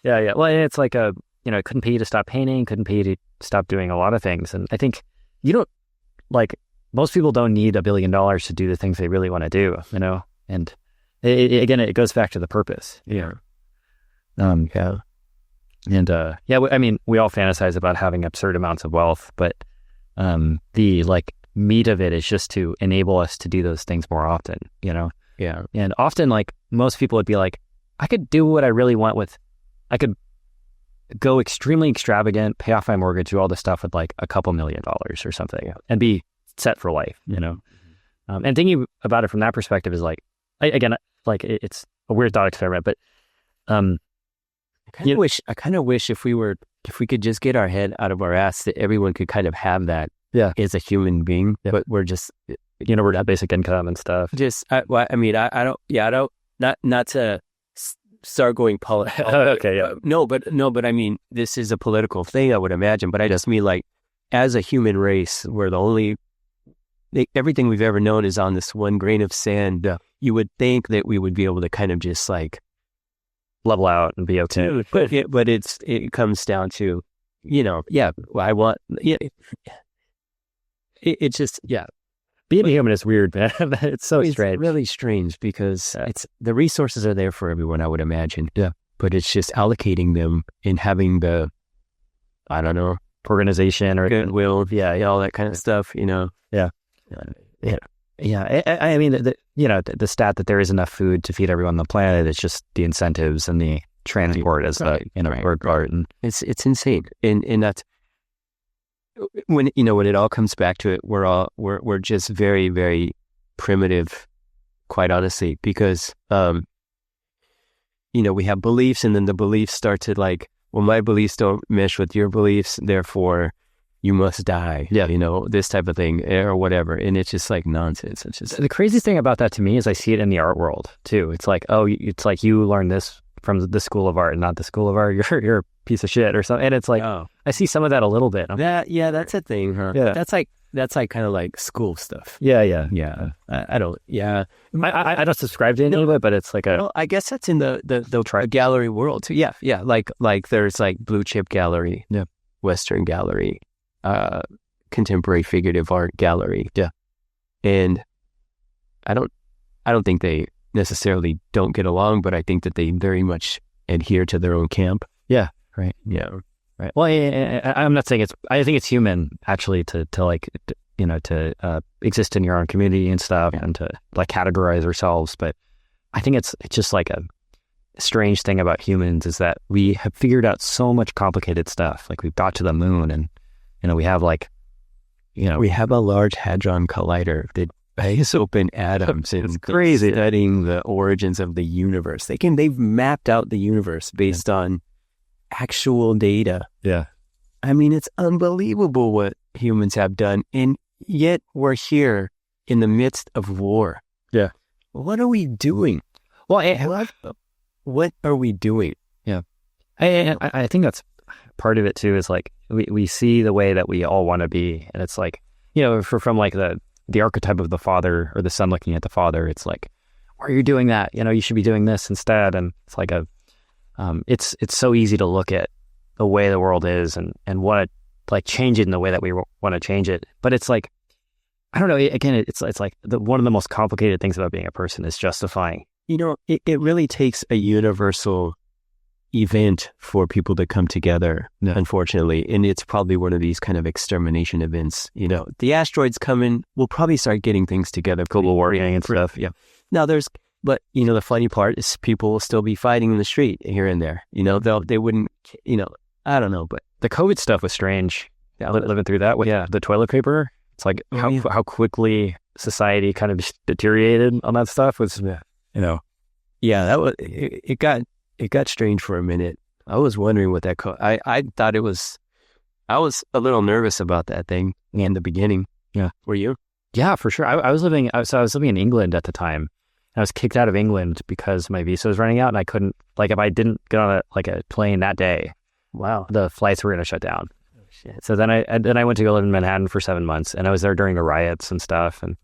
S1: Yeah. Well, it's like it couldn't pay you to stop painting, couldn't pay you to stop doing a lot of things. And I think most people don't need $1 billion to do the things they really want to do, and it goes back to the purpose.
S2: Yeah.
S1: Yeah. And, I mean, we all fantasize about having absurd amounts of wealth, but, the like meat of it is just to enable us to do those things more often,
S2: Yeah.
S1: And often like most people would be like, I could do what I really want I could go extremely extravagant, pay off my mortgage, do all this stuff with like a couple $1 million or something and be set for life, And thinking about it from that perspective is like, it's a weird thought experiment, but
S2: I kind of wish if we could just get our head out of our ass that everyone could kind of have that as a human being, but we're just,
S1: we're at basic income and stuff.
S2: Just, I don't, not to start going politics.
S1: Okay, yeah.
S2: No, but I mean, this is a political thing, I would imagine, but I just mean like, as a human race, we're the only, everything we've ever known is on this one grain of sand.
S1: Yeah.
S2: You would think that we would be able to kind of just like
S1: level out and be okay.
S2: But it comes down to, it's just,
S1: being a human is weird, man. It's so strange.
S2: It's really strange because the resources are there for everyone, I would imagine. Yeah. But it's just allocating them and having the, I don't know,
S1: organization or
S2: goodwill, all that kind of stuff,
S1: Yeah. I mean, the stat that there is enough food to feed everyone on the planet, it's just the incentives and the transport as word part. And
S2: it's insane. And that's when it all comes back to it, we're just very, very primitive, quite honestly, because, we have beliefs and then the beliefs start to like, well, my beliefs don't mesh with your beliefs, therefore you must die, this type of thing or whatever. And it's just like nonsense. It's just
S1: the craziest thing about that to me is I see it in the art world too. It's like, it's like you learn this from the school of art and not the school of art. You're a piece of shit or something. And it's like, I see some of that a little bit.
S2: That's a thing, huh?
S1: Yeah.
S2: That's like kind of like school stuff.
S1: Yeah.
S2: I don't,
S1: I don't subscribe to any of it, but it's like
S2: I guess that's in the gallery world too. Yeah. Like there's like blue chip gallery, Western gallery, contemporary figurative art gallery.
S1: Yeah.
S2: And I don't think they necessarily don't get along, but I think that they very much adhere to their own camp.
S1: Yeah. Right.
S2: Yeah.
S1: Right. Well, I'm not saying I think it's human actually to exist in your own community and stuff and to like categorize ourselves. But I think it's just like a strange thing about humans is that we have figured out so much complicated stuff. Like we've got to the moon and, we have like,
S2: we have a large hadron collider that isotope atoms and
S1: It's crazy.
S2: studying the origins of the universe. They've mapped out the universe based on actual data.
S1: Yeah.
S2: I mean, it's unbelievable what humans have done, and yet we're here in the midst of war.
S1: Yeah.
S2: What are we doing?
S1: Well,
S2: What are we doing?
S1: yeah. I think that's part of it too, is like we see the way that we all want to be. And it's like, from like the archetype of the father or the son looking at the father, it's like, why are you doing that? You should be doing this instead. And it's like it's so easy to look at the way the world is and want to like change it in the way that we want to change it. But it's like, I don't know. Again, it's like one of the most complicated things about being a person is justifying.
S2: It really takes a universal event for people to come together, unfortunately. And it's probably one of these kind of extermination events. The asteroids coming, we'll probably start getting things together.
S1: Global warming and stuff. Yeah.
S2: Now but the funny part is people will still be fighting in the street here and there. They wouldn't, I don't know, but
S1: The COVID stuff was strange. Yeah, living through that with the toilet paper. It's like how quickly society kind of deteriorated on that stuff was,
S2: Yeah, that was it got strange for a minute. I was wondering what that I thought it was. I was a little nervous about that thing in the beginning.
S1: Yeah,
S2: were you?
S1: Yeah, for sure. I was living in England at the time. I was kicked out of England because my visa was running out, and I couldn't, like, if I didn't get on a plane that day, the flights were going to shut down.
S2: Oh, shit.
S1: So then I went to go live in Manhattan for 7 months, and I was there during the riots and stuff, and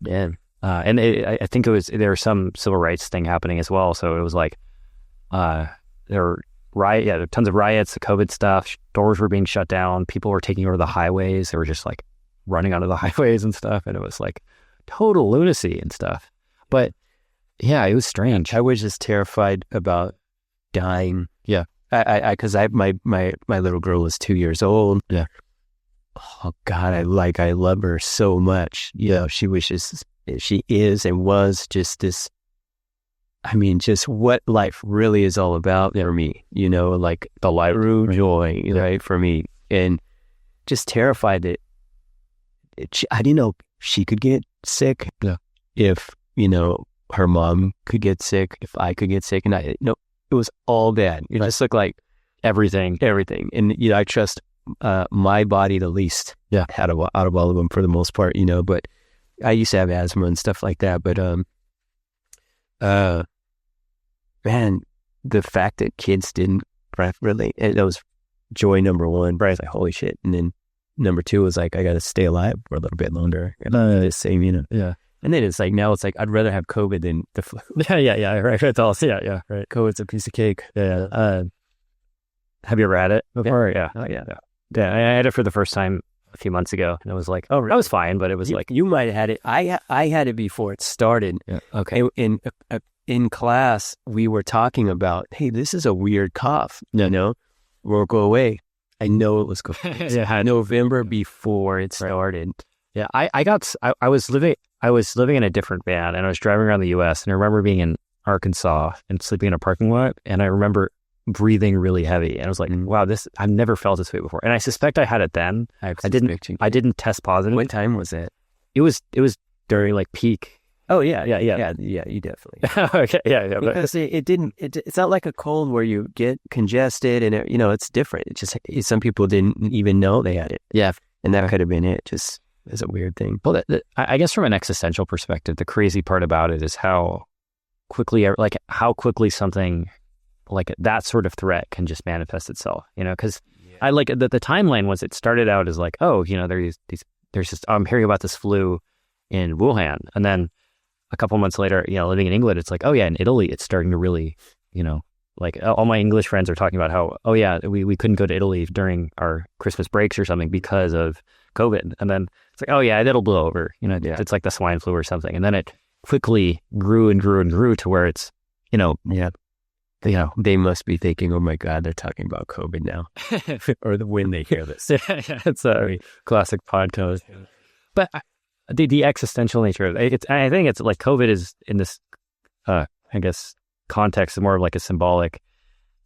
S1: I think there was some civil rights thing happening as well. So it was like there were tons of riots, the COVID stuff, doors were being shut down, people were taking over the highways, they were just like running onto the highways and stuff, and it was like total lunacy and stuff. But yeah, it was strange.
S2: I was just terrified about dying.
S1: Yeah,
S2: because my little girl was 2 years old.
S1: Yeah.
S2: Oh God, I love her so much. She is and was just this. I mean, just what life really is all about for me. Like the light, true joy, right, for me, and just terrified that I didn't know she could get sick.
S1: Yeah.
S2: If her mom could get sick, if I could get sick, and it was all bad. It just looked like everything, and I trust my body the least.
S1: Yeah,
S2: out of all of them for the most part. But I used to have asthma and stuff like that. But man, the fact that kids didn't really, that was joy number one. But I was like, holy shit. And then number two was like, I got to stay alive for a little bit longer. Same,
S1: Yeah.
S2: And then it's like, now it's like, I'd rather have COVID than the flu.
S1: Yeah, right. That's all. Yeah, right.
S2: COVID's a piece of cake.
S1: Yeah. Have you ever had it before?
S2: Yeah.
S1: Oh, yeah. Yeah, I had it for the first time a few months ago, and it was like, oh, really? I was fine, but it was like,
S2: you might have had it. I had it before it started.
S1: Yeah. Okay.
S2: In class, we were talking about, hey, this is a weird cough. Won't go away. I know it was COVID.
S1: Yeah,
S2: November before it started.
S1: Yeah, I was living in a different van, and I was driving around the U.S. and I remember being in Arkansas and sleeping in a parking lot, and I remember breathing really heavy, and I was like, wow, I've never felt this way before, and I suspect I had it then. I didn't test positive.
S2: What time was it?
S1: It was during like peak.
S2: Oh yeah, you definitely.
S1: Okay, yeah.
S2: Because it's not like a cold where you get congested and it's different. It's just some people didn't even know they had it.
S1: Yeah,
S2: and that could have been it. Just is a weird thing.
S1: Well, I guess from an existential perspective, the crazy part about it is how quickly something like that sort of threat can just manifest itself. Because I like the timeline was, it started out as like, oh, there's just, I'm hearing about this flu in Wuhan, and then a couple months later, living in England, it's like, oh yeah, in Italy, it's starting to really, like all my English friends are talking about how, oh yeah, we couldn't go to Italy during our Christmas breaks or something because of COVID. And then it's like, oh yeah, that'll blow over. It's like the swine flu or something. And then it quickly grew and grew and grew to where it's,
S2: they must be thinking, oh my God, they're talking about COVID now. Or when they hear this.
S1: Yeah, it's a classic podcast. But the existential nature of it, I think it's like COVID is in this, I guess, context, more of like a symbolic,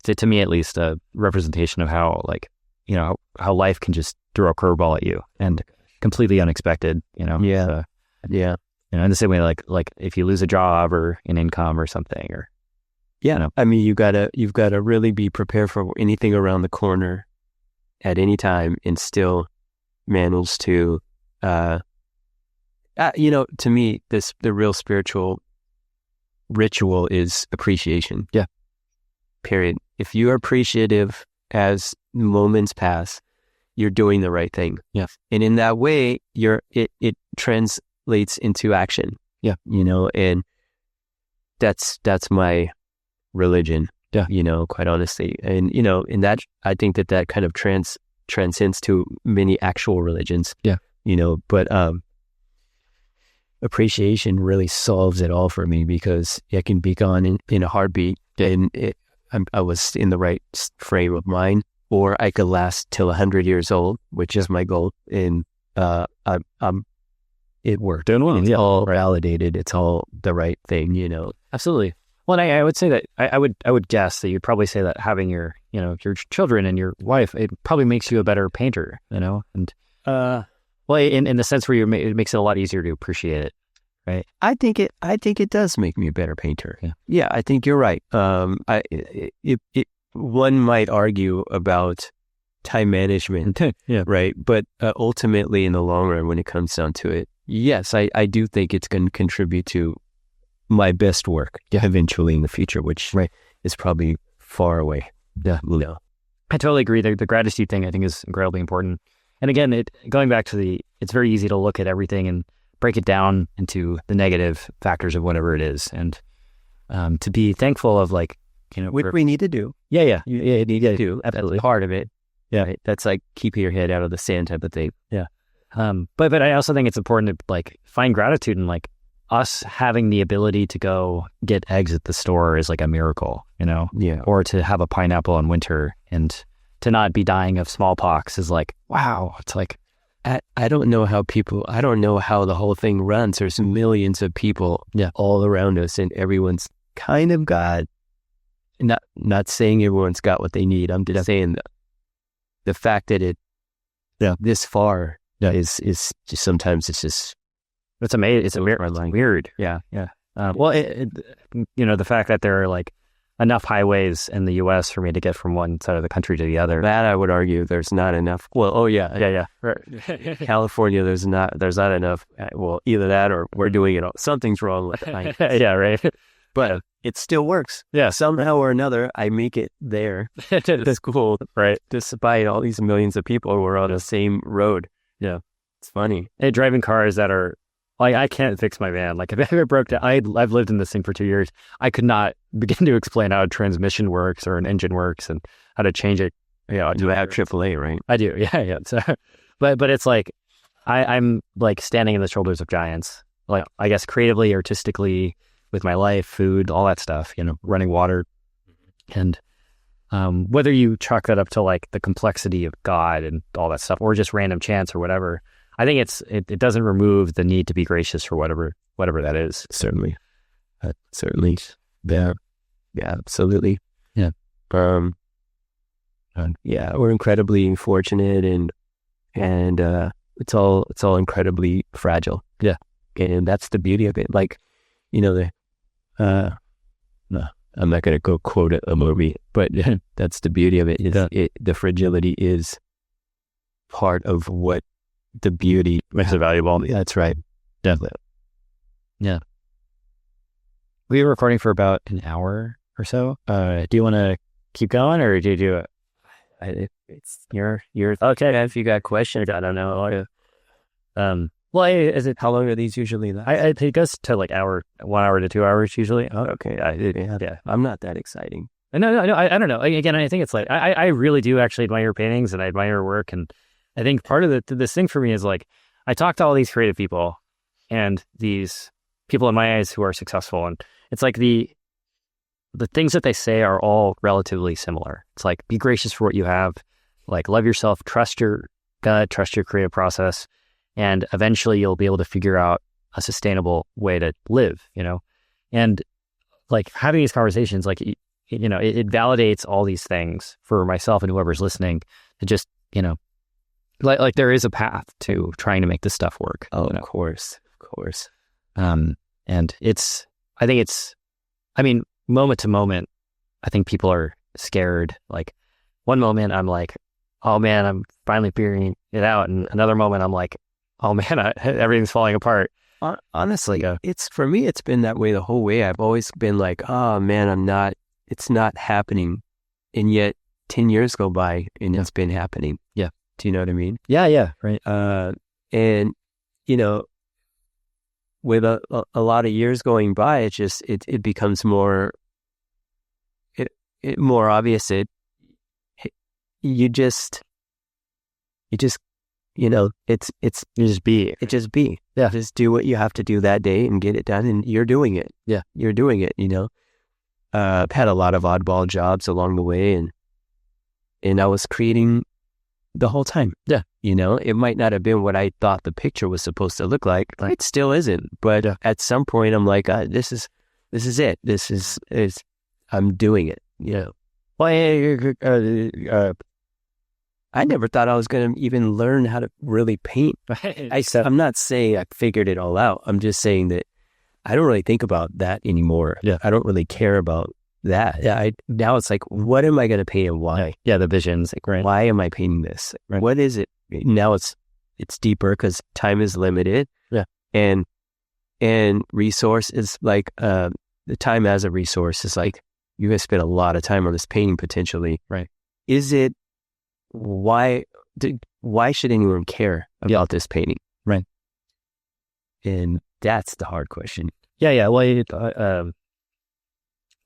S1: to me at least, a representation of how, like, how life can just throw a curveball at you and completely unexpected.
S2: Yeah.
S1: in the same way, like if you lose a job or an income or something, or
S2: I mean, you've got to really be prepared for anything around the corner at any time, and still manage to, to me, the real spiritual ritual is appreciation.
S1: Yeah.
S2: Period. If you are appreciative as moments pass, you're doing the right thing.
S1: Yeah.
S2: And in that way, it translates into action.
S1: Yeah.
S2: And that's my religion.
S1: Yeah.
S2: Quite honestly. And, in that, I think that kind of transcends to many actual religions.
S1: Yeah.
S2: But appreciation really solves it all for me, because it can be gone in a heartbeat.
S1: Yeah.
S2: And I was in the right frame of mind, or I could last till 100 years old, which is my goal. And it worked.
S1: Doing well.
S2: It's all validated. It's all the right thing,
S1: Absolutely. Well, and I would say that I would guess that you'd probably say that having your children and your wife, it probably makes you a better painter, and well, in the sense where it makes it a lot easier to appreciate it, right?
S2: I think it does make me a better painter. Yeah, I think you're right. One might argue about time management,
S1: Yeah.
S2: right? But ultimately, in the long run, when it comes down to it, yes, I do think it's going to contribute to my best work eventually in the future, which is probably far away.
S1: Yeah. I totally agree. The gratitude thing, I think, is incredibly important. And again, going back to it's very easy to look at everything and break it down into the negative factors of whatever it is, and to be thankful of, like,
S2: which we need to do.
S1: Yeah,
S2: you need to do.
S1: Absolutely.
S2: That's part of it.
S1: Yeah.
S2: Right? That's like keeping your head out of the sand type of thing.
S1: Yeah. But I also think it's important to, like, find gratitude in, like, us having the ability to go get eggs at the store is like a miracle,
S2: Yeah.
S1: or to have a pineapple in winter and to not be dying of smallpox is like, wow. It's like,
S2: I don't know how the whole thing runs. There's millions of people all around us, and everyone's kind of got, not saying everyone's got what they need. I'm just saying the fact that this far is just, sometimes it's just,
S1: it's amazing. It's weird.
S2: Yeah.
S1: Well, the fact that there are, like, enough highways in the U.S. for me to get from one side of the country to the other.
S2: That I would argue there's not enough. Well,
S1: Yeah.
S2: Right. California, there's not enough. Well, either that or we're doing it all. Something's wrong with it.
S1: Yeah, right.
S2: But it still works.
S1: Yeah.
S2: Somehow or another, I make it there to school,
S1: right?
S2: Despite all these millions of people who are on the same road.
S1: Yeah.
S2: It's funny.
S1: Hey, driving cars that are, like, I can't fix my van. Like, if it broke down, I've lived in this thing for 2 years. I could not begin to explain how a transmission works or an engine works and how to change it.
S2: You have AAA, right?
S1: I do. Yeah. So, but it's like, I'm like standing in the shoulders of giants. Like, I guess creatively, artistically, with my life, food, all that stuff. Running water, and whether you chalk that up to, like, the complexity of God and all that stuff, or just random chance or whatever. I think it doesn't remove the need to be gracious for whatever that is.
S2: Certainly. Yeah. Yeah, absolutely.
S1: Yeah.
S2: Yeah, we're incredibly fortunate, and it's all incredibly fragile.
S1: Yeah.
S2: And that's the beauty of it. Like, no, I'm not going to go quote a movie, but that's the beauty of it. The fragility is part of what the beauty
S1: makes it valuable.
S2: That's right. Definitely.
S1: Yeah. We were recording for about an hour or so. Do you want to keep going, or do you do it?
S2: It's your okay. If you got questions, I don't know.
S1: Well, is it?
S2: How long are these usually?
S1: It goes to like 1 hour to 2 hours usually.
S2: Oh, okay. Yeah. I'm not that exciting.
S1: No. I don't know. Again, I think it's like I really do actually admire your paintings, and I admire your work, and I think part of this thing for me is, like, I talk to all these creative people and these people in my eyes who are successful, and it's like the things that they say are all relatively similar. It's like, be gracious for what you have, like, love yourself, trust your gut, trust your creative process, and eventually you'll be able to figure out a sustainable way to live, and, like, having these conversations, like, it validates all these things for myself and whoever's listening to just, like there is a path to trying to make this stuff work.
S2: Oh, of course.
S1: And moment to moment, I think people are scared. Like one moment I'm like, oh man, I'm finally figuring it out. And another moment I'm like, oh man, everything's falling apart.
S2: Honestly, for me, it's been that way the whole way. I've always been like, oh man, it's not happening. And yet 10 years go by and it's been happening.
S1: Yeah.
S2: Do you know what I mean?
S1: Yeah. Right.
S2: And, with a lot of years going by, it becomes more obvious. You just be. Yeah. Just do what you have to do that day and get it done, and you're doing it.
S1: Yeah.
S2: You're doing it, I've had a lot of oddball jobs along the way, and I was creating the whole time.
S1: Yeah.
S2: It might not have been what I thought the picture was supposed to look like.
S1: Right.
S2: It still isn't. But at some point I'm like, this is it. This is I'm doing it.
S1: Well,
S2: I never thought I was going to even learn how to really paint. I'm not saying I figured it all out. I'm just saying that I don't really think about that anymore.
S1: Yeah.
S2: I don't really care about that. Yeah. Now it's like, what am I going to paint and why?
S1: Yeah. The visions. Like, right.
S2: Why am I painting this?
S1: Right.
S2: What is it? Now it's deeper because time is limited.
S1: Yeah.
S2: And resource is like, the time as a resource is like, you're going to spend a lot of time on this painting potentially.
S1: Right.
S2: Is it, why should anyone care about this painting?
S1: Right.
S2: And that's the hard question.
S1: Yeah. Well,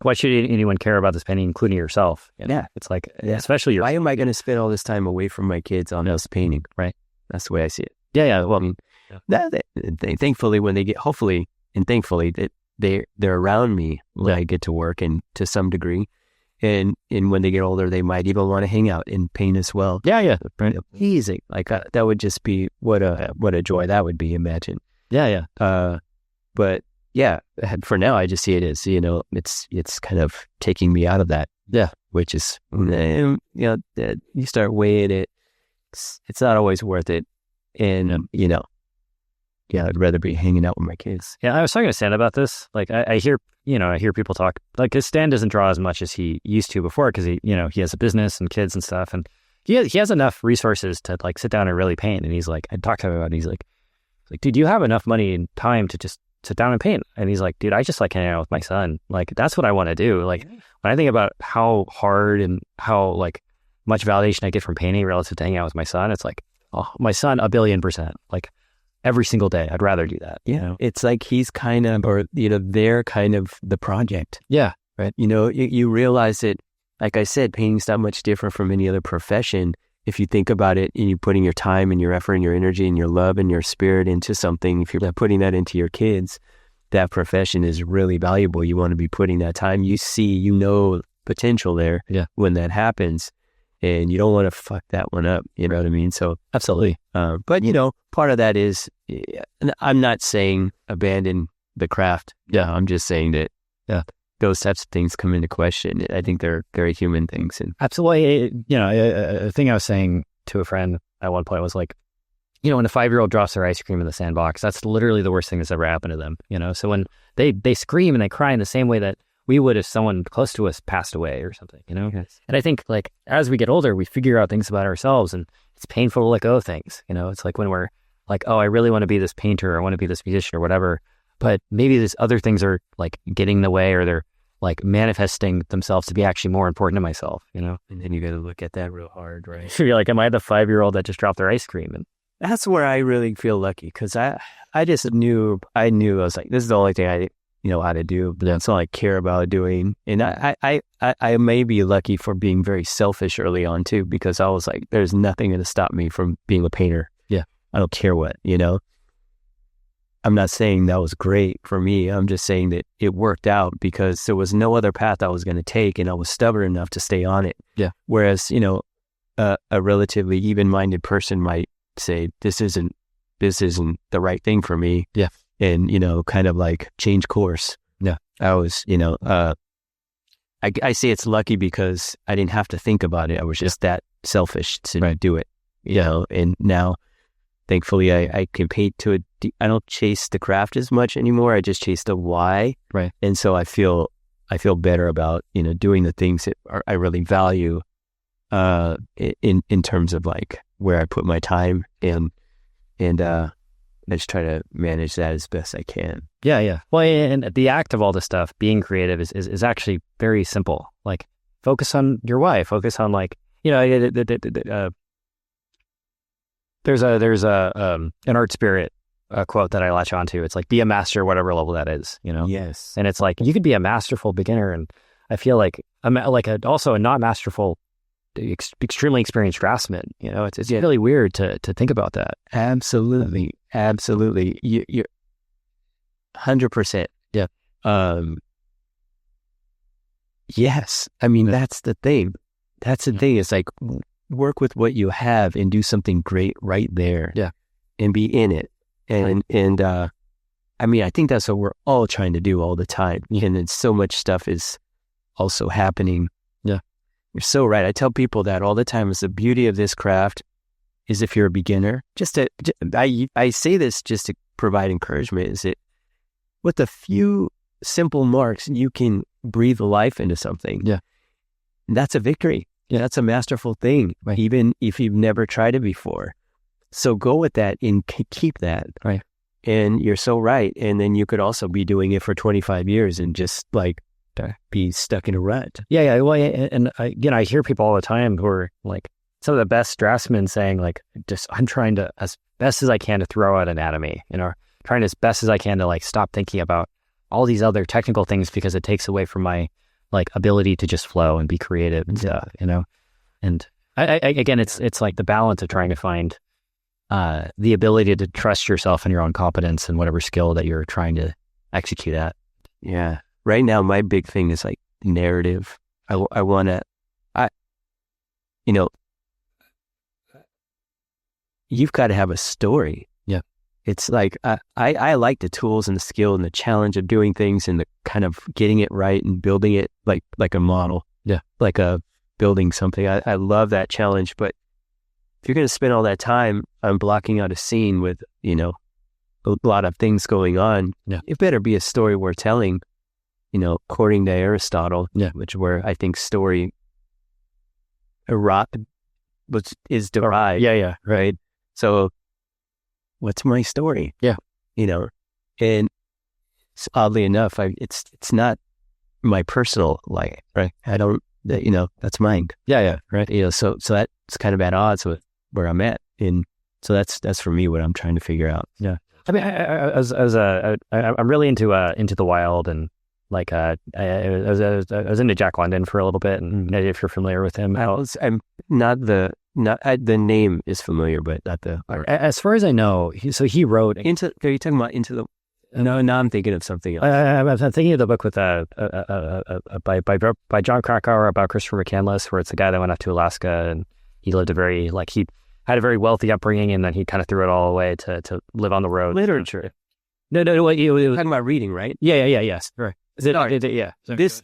S1: why should anyone care about this painting, including yourself?
S2: Yeah.
S1: It's like, especially
S2: why am I going to spend all this time away from my kids on this painting?
S1: Right.
S2: That's the way I see it.
S1: Yeah. Well,
S2: thankfully when they get, hopefully, and thankfully that they're around me when I get to work, and to some degree. And when they get older, they might even want to hang out and paint as well.
S1: Yeah. Right.
S2: Amazing. Like that would just be what a joy that would be. Imagine.
S1: Yeah.
S2: But yeah, for now, I just see it as, it's kind of taking me out of that.
S1: Yeah.
S2: Which is, you start weighing it. It's not always worth it. And, I'd rather be hanging out with my kids.
S1: Yeah. I was talking to Stan about this. Like I hear people talk, like his Stan doesn't draw as much as he used to before because he has a business and kids and stuff. And he has enough resources to like sit down and really paint. And he's like, I talked to him about it. And he's like, dude, you have enough money and time to just sit down and paint. And he's like, dude, I just like hanging out with my son. Like, that's what I want to do. Like when I think about how hard and how like much validation I get from painting relative to hanging out with my son, it's like, oh, my son, 1,000,000,000%. Like every single day, I'd rather do that.
S2: Yeah. It's like he's kind of, or, they're kind of the project.
S1: Yeah. Right.
S2: You realize that, like I said, painting's not much different from any other profession. If you think about it and you're putting your time and your effort and your energy and your love and your spirit into something, if you're putting that into your kids, that profession is really valuable. You want to be putting that time. You see, potential there when that happens, and you don't want to fuck that one up. You know what I mean? So
S1: absolutely.
S2: But part of that is, I'm not saying abandon the craft.
S1: Yeah.
S2: I'm just saying that those types of things come into question. I think they're very human things. And
S1: absolutely. A thing I was saying to a friend at one point was like, when a 5-year-old drops their ice cream in the sandbox, that's literally the worst thing that's ever happened to them. So when they scream and they cry in the same way that we would if someone close to us passed away or something, Yes. And I think like as we get older, we figure out things about ourselves, and it's painful to let go of things. It's like when we're like, oh, I really want to be this painter, or I want to be this musician or whatever, but maybe these other things are like getting in the way, or they're like manifesting themselves to be actually more important to myself, And
S2: then you got to look at that real hard, right?
S1: You're like, am I the 5-year-old that just dropped their ice cream? And
S2: that's where I really feel lucky, because I just knew I was like, this is the only thing I know how to do, but that's all I care about doing. And I may be lucky for being very selfish early on too, because I was like, there's nothing going to stop me from being a painter.
S1: Yeah.
S2: I don't care what, I'm not saying that was great for me. I'm just saying that it worked out because there was no other path I was going to take, and I was stubborn enough to stay on it.
S1: Yeah.
S2: Whereas, a relatively even-minded person might say, this isn't the right thing for me.
S1: Yeah.
S2: And, kind of like change course.
S1: Yeah.
S2: I was, I say it's lucky because I didn't have to think about it. I was just that selfish to do it, and now thankfully I can paint to I don't chase the craft as much anymore. I just chase the why.
S1: Right.
S2: And so I feel better about, doing the things that I really value, in terms of like where I put my time, and I just try to manage that as best I can.
S1: Yeah, yeah. Well, and the act of all this stuff, being creative, is actually very simple. Like, focus on your why. Focus on, like, there's an Art Spirit quote that I latch onto. It's like, be a master, whatever level that is.
S2: Yes.
S1: And it's like, you could be a masterful beginner, and I feel like also a not masterful, extremely experienced draftsman. It's really weird to think about that.
S2: Absolutely. You're 100%.
S1: Yeah.
S2: Yes. I mean, that's the thing. It's like, work with what you have and do something great right there.
S1: Yeah.
S2: And be in it. And I mean, I think that's what we're all trying to do all the time. And then so much stuff is also happening.
S1: Yeah.
S2: You're so right. I tell people that all the time. Is the beauty of this craft is, if you're a beginner, I say this just to provide encouragement, is it with a few simple marks, you can breathe life into something.
S1: Yeah.
S2: That's a victory. Yeah. That's a masterful thing,
S1: right,
S2: even if you've never tried it before. So go with that and keep that.
S1: Right.
S2: And you're so right. And then you could also be doing it for 25 years and just like be stuck in a rut.
S1: Yeah. Well, and I hear people all the time who are like, some of the best draftsmen saying, like, I'm trying to, as best as I can, to throw out anatomy, trying as best as I can to, like, stop thinking about all these other technical things, because it takes away from my, like, ability to just flow and be creative and stuff, And I again, it's like the balance of trying to find the ability to trust yourself and your own competence and whatever skill that you're trying to execute at.
S2: Yeah. Right now, my big thing is like narrative. I want to, you've got to have a story.
S1: Yeah.
S2: It's like, I like the tools and the skill and the challenge of doing things and the kind of getting it right and building it like a model.
S1: Yeah.
S2: Like building something. I love that challenge. But if you're going to spend all that time on blocking out a scene with, a lot of things going on, it better be a story worth telling, according to Aristotle, which where I think story is derived.
S1: Yeah.
S2: Right. So what's my story?
S1: Yeah.
S2: And oddly enough, it's not my personal life.
S1: Right.
S2: I don't, that's mine.
S1: Yeah. Right.
S2: So that's kind of at odds with where I'm at. And so that's for me what I'm trying to figure out.
S1: Yeah. I mean, I'm really into the wild, and like I was into Jack London for a little bit, and if you're familiar with him.
S2: I'm not the name is familiar, but not the art.
S1: As far as I know, he wrote
S2: are you talking about Into the? No, I'm thinking of something else.
S1: I'm thinking of the book with by John Krakauer about Christopher McCandless, where it's a guy that went out to Alaska, and he lived he had a very wealthy upbringing, and then he kind of threw it all away to live on the road.
S2: Literature.
S1: No.
S2: You're talking about reading, right?
S1: Yeah. Yes. Right.
S2: Yeah. This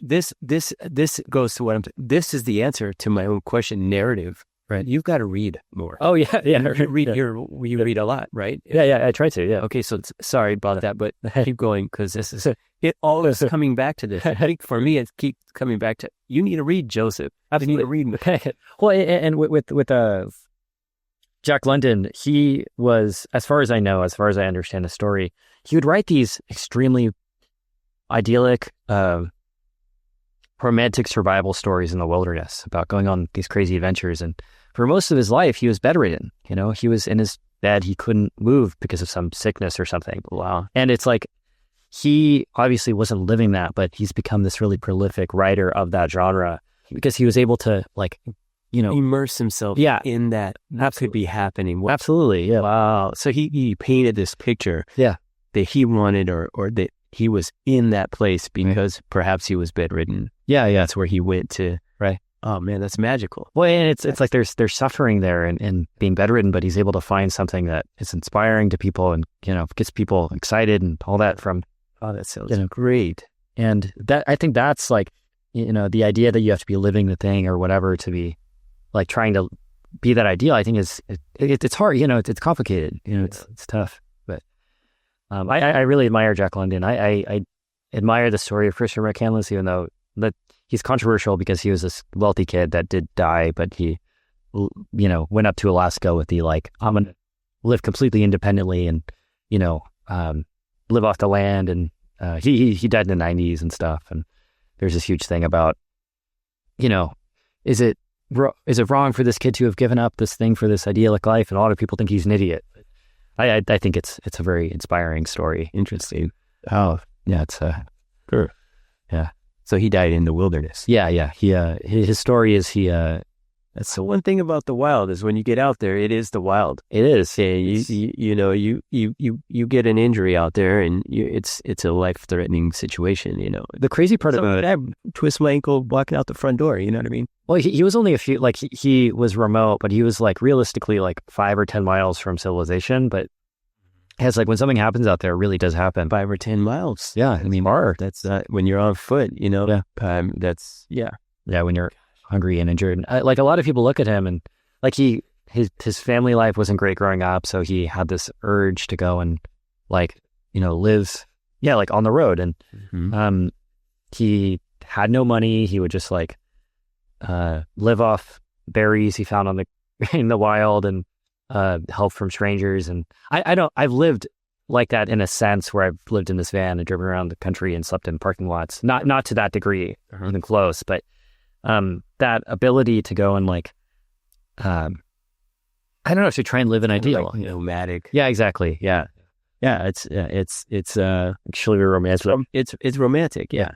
S2: goes to what this is the answer to my own question. Narrative. Right. You've got to read more.
S1: Oh yeah.
S2: You read a lot, right?
S1: Yeah. I try to. Yeah.
S2: Okay. So sorry about that, but keep going, because it all is coming back to this. I think for me, it keeps coming back to, you need to read, Joseph.
S1: Absolutely.
S2: You need to read.
S1: Well, and with Jack London, he was, as far as I understand the story, he would write these extremely idyllic, romantic survival stories in the wilderness about going on these crazy adventures. And for most of his life, he was bedridden. He was in his bed. He couldn't move because of some sickness or something.
S2: Wow.
S1: And it's like, he obviously wasn't living that, but he's become this really prolific writer of that genre because he was able to
S2: immerse himself in that. That could be happening.
S1: Absolutely. Yeah.
S2: Wow. So he painted this picture that he wanted, or that he was in that place because perhaps he was bedridden.
S1: Yeah.
S2: That's where he went to.
S1: Right.
S2: Oh man, that's magical.
S1: Well, and it's like there's suffering there and being bedridden, but he's able to find something that is inspiring to people and, gets people excited and all that from.
S2: Oh, that sounds great.
S1: And that, I think that's like, the idea that you have to be living the thing or whatever to be like trying to be that ideal, I think it's hard. It's complicated. It's tough. But I really admire Jack London. I admire the story of Christopher McCandless, even though that he's controversial because he was this wealthy kid that did die, but he went up to Alaska with the I'm gonna live completely independently and live off the land, and he died in the 90s and stuff. And there's this huge thing about is it wrong for this kid to have given up this thing for this idyllic life? And a lot of people think he's an idiot. I think it's a very inspiring story.
S2: Interesting.
S1: Oh yeah, it's
S2: sure.
S1: Yeah.
S2: So he died in the wilderness.
S1: Yeah. His story is
S2: That's the one thing about the wild is when you get out there, it is the wild.
S1: It is.
S2: Yeah, you get an injury out there, and it's a life-threatening situation.
S1: The crazy part about it,
S2: I twist my ankle walking out the front door. You know what I mean?
S1: Well, he was only a few. He was remote, but he was realistically 5 or 10 miles from civilization. But it's when something happens out there, it really does happen.
S2: 5 or 10 miles.
S1: Yeah, I mean, far.
S2: That's when you're on foot.
S1: Yeah. Yeah, when you're hungry and injured. A lot of people look at him and his family life wasn't great growing up, so he had this urge to go and live on the road, and he had no money. He would just live off berries he found in the wild and help from strangers. And I've lived like that in a sense, where I've lived in this van and driven around the country and slept in parking lots, not to that degree, even close, but that ability to go and I don't know, to try and live an ideal,
S2: nomadic.
S1: Yeah, exactly. Yeah.
S2: It's
S1: actually romantic.
S2: It's romantic. Yeah.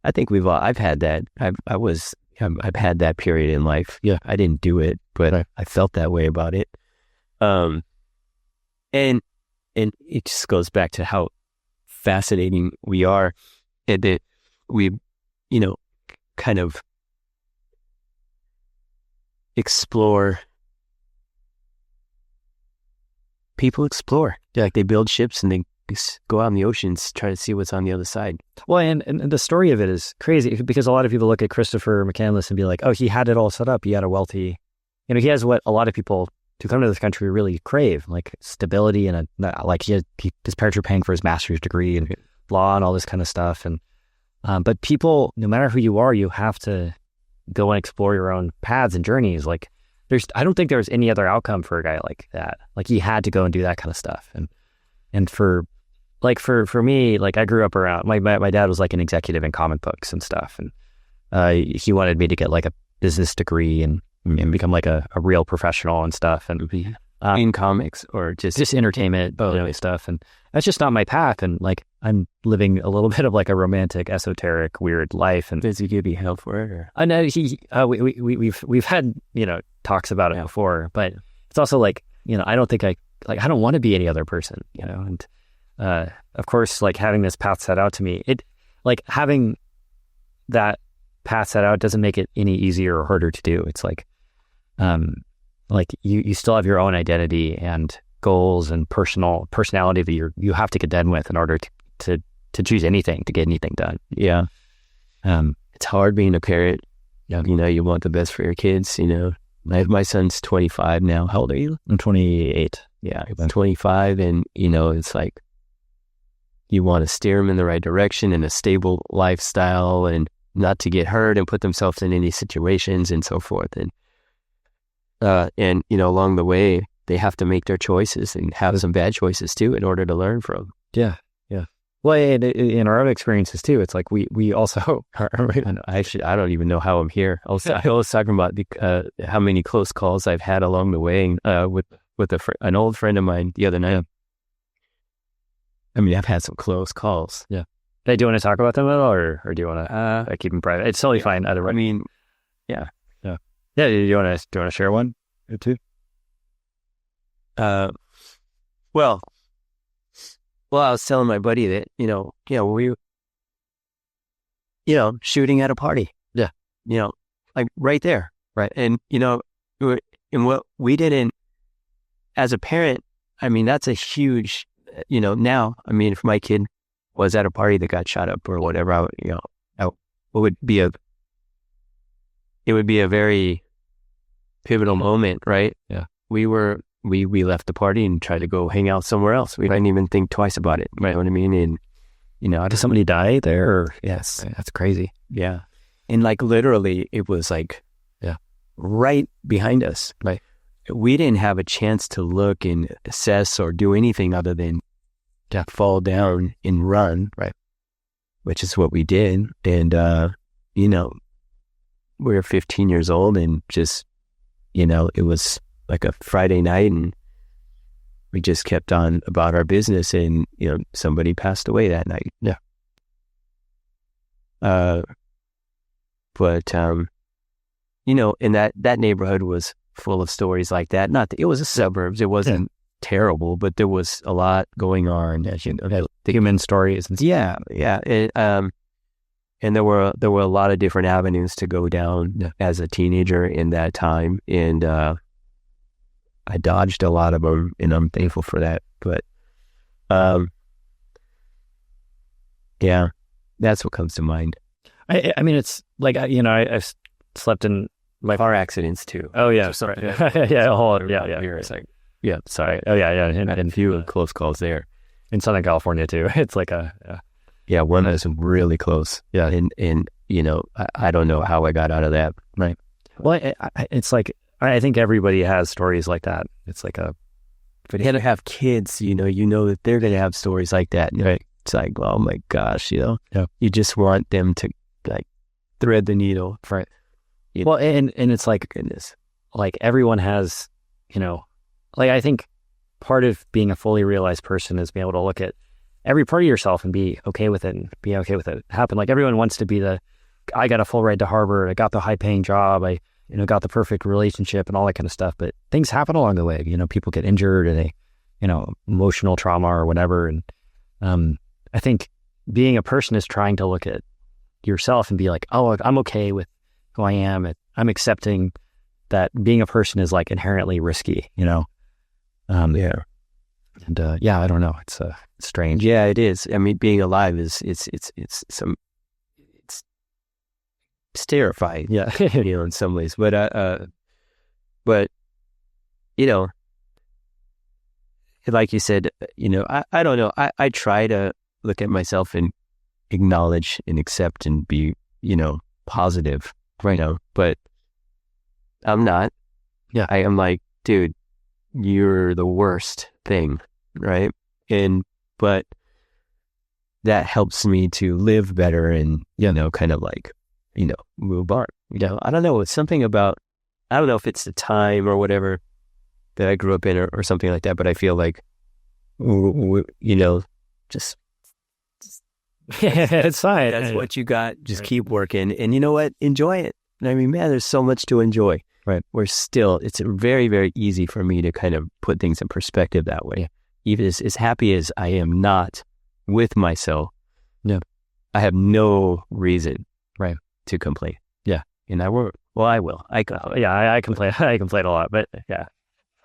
S2: I think I've had that. I've had that period in life.
S1: Yeah.
S2: I didn't do it, but I felt that way about it. And it just goes back to how fascinating we are, and that we, kind of explore. People explore. They build ships and they go out in the oceans, try to see what's on the other side.
S1: Well, and the story of it is crazy because a lot of people look at Christopher McCandless and be like, oh, he had it all set up. He had a wealthy, he has what a lot of people to come to this country really crave, stability, and his parents were paying for his master's degree and law and all this kind of stuff. And but people, no matter who you are, you have to go and explore your own paths and journeys. I don't think there's any other outcome for a guy like that. He had to go and do that kind of stuff. And for me, I grew up around, my dad was an executive in comic books and stuff. And he wanted me to get a business degree and become a real professional and stuff. And
S2: in comics or
S1: just entertainment, stuff. And that's just not my path. And I'm living a little bit of a romantic, esoteric, weird life. And
S2: does he give you hell for it? Or?
S1: I know we've had talks about it before, but it's also I don't think I don't want to be any other person, And of course, having this path set out to me, it having that path set out doesn't make it any easier or harder to do. It's you still have your own identity and goals and personality that you have to contend with in order to choose anything, to get anything done.
S2: Yeah. It's hard being a parent.
S1: Yeah.
S2: You want the best for your kids. My son's 25 now. How old are you?
S1: I'm 28.
S2: Yeah, I'm 25, and it's you want to steer them in the right direction and a stable lifestyle, and not to get hurt and put themselves in any situations and so forth. And along the way, they have to make their choices and have some bad choices too in order to learn from.
S1: Yeah. Well, in our own experiences too, it's we also are.
S2: Actually, I don't even know how I'm here. I was talking about how many close calls I've had along the way with an old friend of mine the other night. I mean, I've had some close calls.
S1: Yeah. Hey, do you want to talk about them at all, or do you want to keep them private? It's totally fine. Either way.
S2: I mean, yeah.
S1: Do you want to share one or two?
S2: Well, I was telling my buddy that, we, shooting at a party.
S1: Yeah.
S2: Right there.
S1: Right.
S2: And, and what we didn't, as a parent, I mean, that's a huge, now, I mean, if my kid was at a party that got shot up or whatever, it would be a very pivotal moment, right?
S1: Yeah.
S2: We left the party and tried to go hang out somewhere else. We didn't even think twice about it. You know what I mean? And,
S1: did somebody die there? Or?
S2: Yes.
S1: That's crazy.
S2: Yeah. And like literally it was like right behind us.
S1: Right.
S2: We didn't have a chance to look and assess or do anything other than to fall down and run.
S1: Right.
S2: Which is what we did. And, we were 15 years old and just, it was like a Friday night and we just kept on about our business and, somebody passed away that night.
S1: Yeah.
S2: But, and that neighborhood was full of stories like that. Not that it was a suburbs. It wasn't terrible, but there was a lot going on. As
S1: the human stories. And
S2: yeah. And there were a lot of different avenues to go down as a teenager in that time. And, I dodged a lot of them and I'm thankful for that. But, that's what comes to mind.
S1: I mean, it's like, I've slept in my
S2: car accidents too.
S1: Oh yeah. Sorry. Yeah.
S2: It's like,
S1: sorry. Oh yeah. And
S2: a few close calls there
S1: in Southern California too. It's like
S2: one that's really close.
S1: Yeah.
S2: And I don't know how I got out of that.
S1: Right. Well, it's like, I think everybody has stories like that. It's like
S2: but you had to have kids, that they're going to have stories like that.
S1: Right.
S2: It's like, oh my gosh,
S1: Yeah.
S2: You just want them to like thread the needle.
S1: Right. Well, and it's like,
S2: goodness,
S1: like everyone has, like I think part of being a fully realized person is being able to look at every part of yourself and be okay with it and be okay with it happen. Like everyone wants to be I got a full ride to Harvard. I got the high paying job. I, got the perfect relationship and all that kind of stuff. But things happen along the way. People get injured and emotional trauma or whatever. And I think being a person is trying to look at yourself and be like, oh, I'm okay with who I am. I'm accepting that being a person is like inherently risky,
S2: Yeah.
S1: And I don't know. It's strange.
S2: Yeah, it is. I mean, being alive it's terrifying.
S1: Yeah.
S2: In some ways, but like you said, I don't know. I try to look at myself and acknowledge and accept and be, positive,
S1: right?
S2: But I'm not.
S1: Yeah.
S2: I am like, dude, you're the worst thing, right? But that helps me to live better and, kind of like, move on. I don't know. It's something about, I don't know if it's the time or whatever that I grew up in or something like that, but I feel like, just
S1: it's fine.
S2: That's what you got. Just keep working. And you know what? Enjoy it. I mean, man, there's so much to enjoy.
S1: Right.
S2: It's very, very easy for me to kind of put things in perspective that way. Even as happy as I am not with myself, I have no reason to complain.
S1: Yeah.
S2: And I will. I complain.
S1: I complain. I complain a lot, but yeah.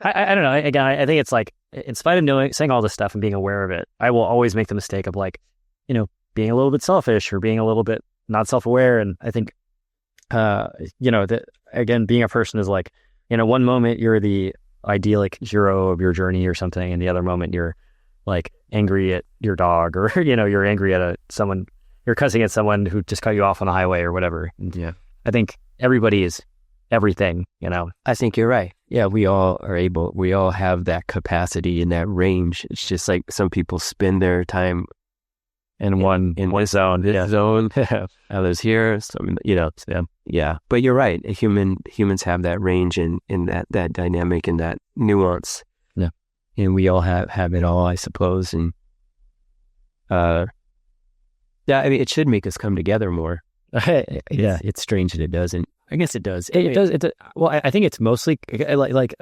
S1: I don't know. Again, I think it's like, in spite of saying all this stuff and being aware of it, I will always make the mistake of like, being a little bit selfish or being a little bit not self-aware. And I think, that again, being a person is like, one moment you're the idyllic hero of your journey or something, and the other moment you're like angry at your dog, or you're angry at someone, you're cussing at someone who just cut you off on the highway or whatever.
S2: Yeah,
S1: I think everybody is everything.
S2: I think you're right. Yeah, we all have that capacity and that range. It's just like some people spend their time
S1: in one zone.
S2: Others here. Some, yeah. But you're right. Humans have that range and that dynamic and that nuance.
S1: Yeah.
S2: And we all have it all, I suppose. And I mean, it should make us come together more.
S1: Yeah.
S2: It's strange that it doesn't. I guess it does.
S1: It does. Well, I think it's mostly like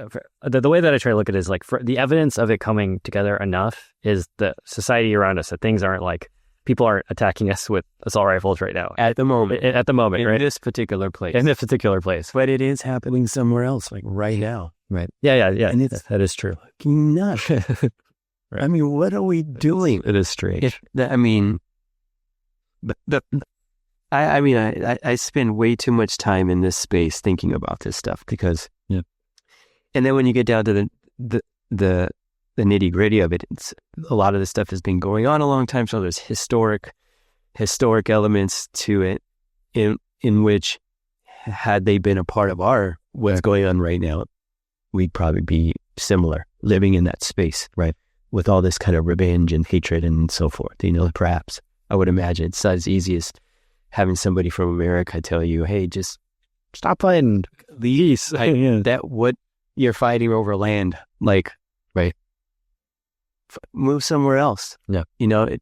S1: the way that I try to look at it is like, for the evidence of it coming together enough is the society around us, that things aren't like, people aren't attacking us with assault rifles right now.
S2: At the moment.
S1: In
S2: right? This particular place.
S1: In this particular place.
S2: But it is happening somewhere else, like right now.
S1: Right. Yeah.
S2: And
S1: that is true.
S2: Nuts. Right. I mean, what are we doing?
S1: It is strange.
S2: I spend way too much time in this space thinking about this stuff because And then when you get down to the nitty gritty of it, it's a lot of this stuff has been going on a long time. So there's historic elements to it in which, had they been a part of what's going on right now, we'd probably be similar, living in that space, right? With all this kind of revenge and hatred and so forth, perhaps. I would imagine it's not as easy as having somebody from America tell you, hey, just
S1: stop fighting these.
S2: That what you're fighting over land, like, right? Move somewhere else.
S1: Yeah.
S2: It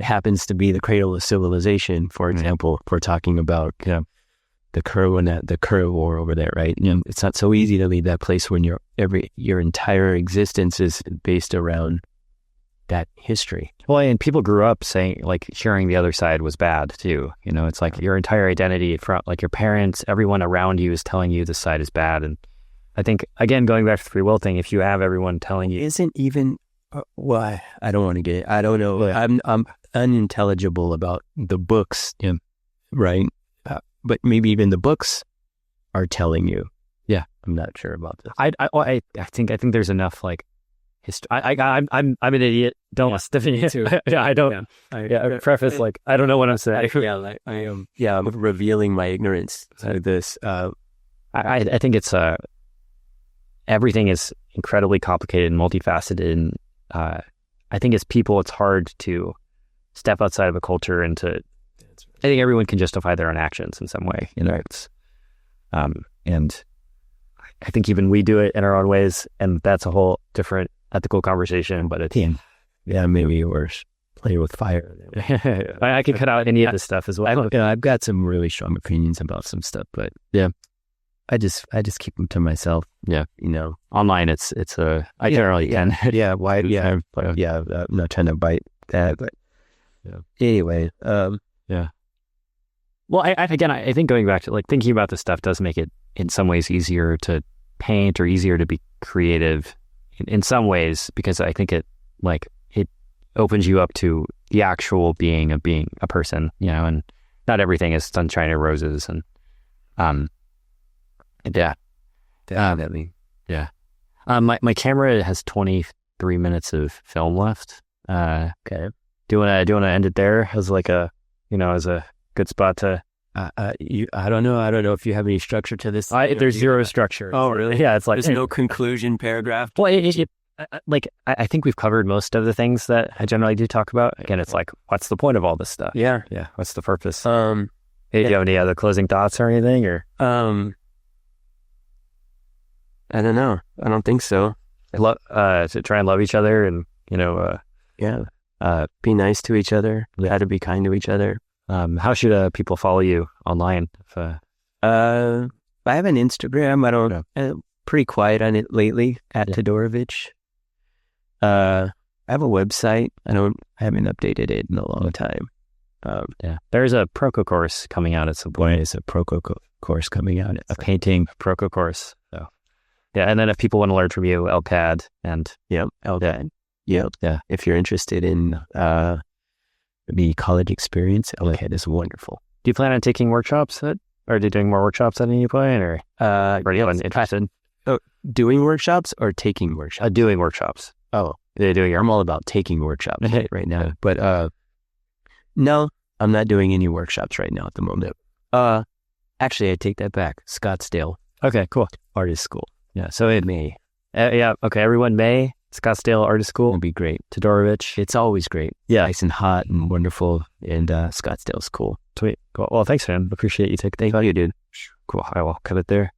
S2: happens to be the cradle of civilization, for example, if we're talking about the Kuru War over there, right? It's not so easy to leave that place when your entire existence is based around that history.
S1: Well, and people grew up saying, like, hearing the other side was bad too. It's like your entire identity, from like your parents, everyone around you is telling you this side is bad. And I think, again, going back to the free will thing, if you have everyone telling you,
S2: isn't even why I don't want to get it. I don't know. Yeah. I'm unintelligible about the books, right? But maybe even the books are telling you.
S1: Yeah,
S2: I'm not sure about this.
S1: I think there's enough like history. I'm an idiot. Don't listen to me too. Yeah, I don't. Yeah. Preface like I don't know what I'm saying.
S2: I am. Yeah, I'm revealing my ignorance to this.
S1: I think it's everything is incredibly complicated and multifaceted. And I think as people, it's hard to step outside of a culture and to. I think everyone can justify their own actions in some way. It's, and I think even we do it in our own ways, and that's a whole different ethical conversation. But it's
S2: maybe we're playing with fire.
S1: I can cut out any of this stuff as well.
S2: I've got some really strong opinions about some stuff, but I just keep them to myself.
S1: Yeah, online it's I generally can.
S2: Why? I'm not trying to bite that, but anyway,
S1: Well, I think going back to like thinking about this stuff does make it in some ways easier to paint or easier to be creative in some ways, because I think it opens you up to the actual being of being a person, and not everything is sunshine and roses. And
S2: definitely.
S1: My camera has 23 minutes of film left.
S2: Okay.
S1: Do you want to end it there as like a good spot to.
S2: I don't know. I don't know if you have any structure to this.
S1: There's zero structure.
S2: Oh, really?
S1: Yeah, it's like
S2: there's no conclusion paragraph.
S1: Well, I think we've covered most of the things that I generally do talk about. Again, it's like, what's the point of all this stuff?
S2: Yeah.
S1: What's the purpose? Hey, do you have any other closing thoughts or anything? Or
S2: I don't know. I don't think so.
S1: To try and love each other and
S2: be nice to each other. How to be kind to each other.
S1: How should people follow you online?
S2: I have an Instagram. I don't. Pretty quiet on it lately. At Todorovitch. I have a website. I haven't updated it in a long time.
S1: There's a Proco course coming out at some point.
S2: There's a Proco course coming out.
S1: A painting Proco course. So and then if people want to learn from you, LCAD and
S2: LCAD. Yeah. If you're interested in the college experience, LCAD is wonderful.
S1: Do you plan on taking workshops or are you doing more workshops at any point, or are you interested?
S2: Doing workshops or taking workshops?
S1: Doing workshops.
S2: Oh, I'm all about taking workshops right now. But no, I'm not doing any workshops right now at the moment. Actually, I take that back. Scottsdale.
S1: Okay, cool.
S2: Artist School.
S1: Yeah, so in May. Okay, everyone, May, Scottsdale Artist School.
S2: It'll be great.
S1: Todorovitch.
S2: It's always great.
S1: Yeah.
S2: Nice and hot and wonderful, and Scottsdale's cool.
S1: Sweet. Cool. Well, thanks, man. Appreciate you taking.
S2: Thank you, dude.
S1: Cool. I will cut it there.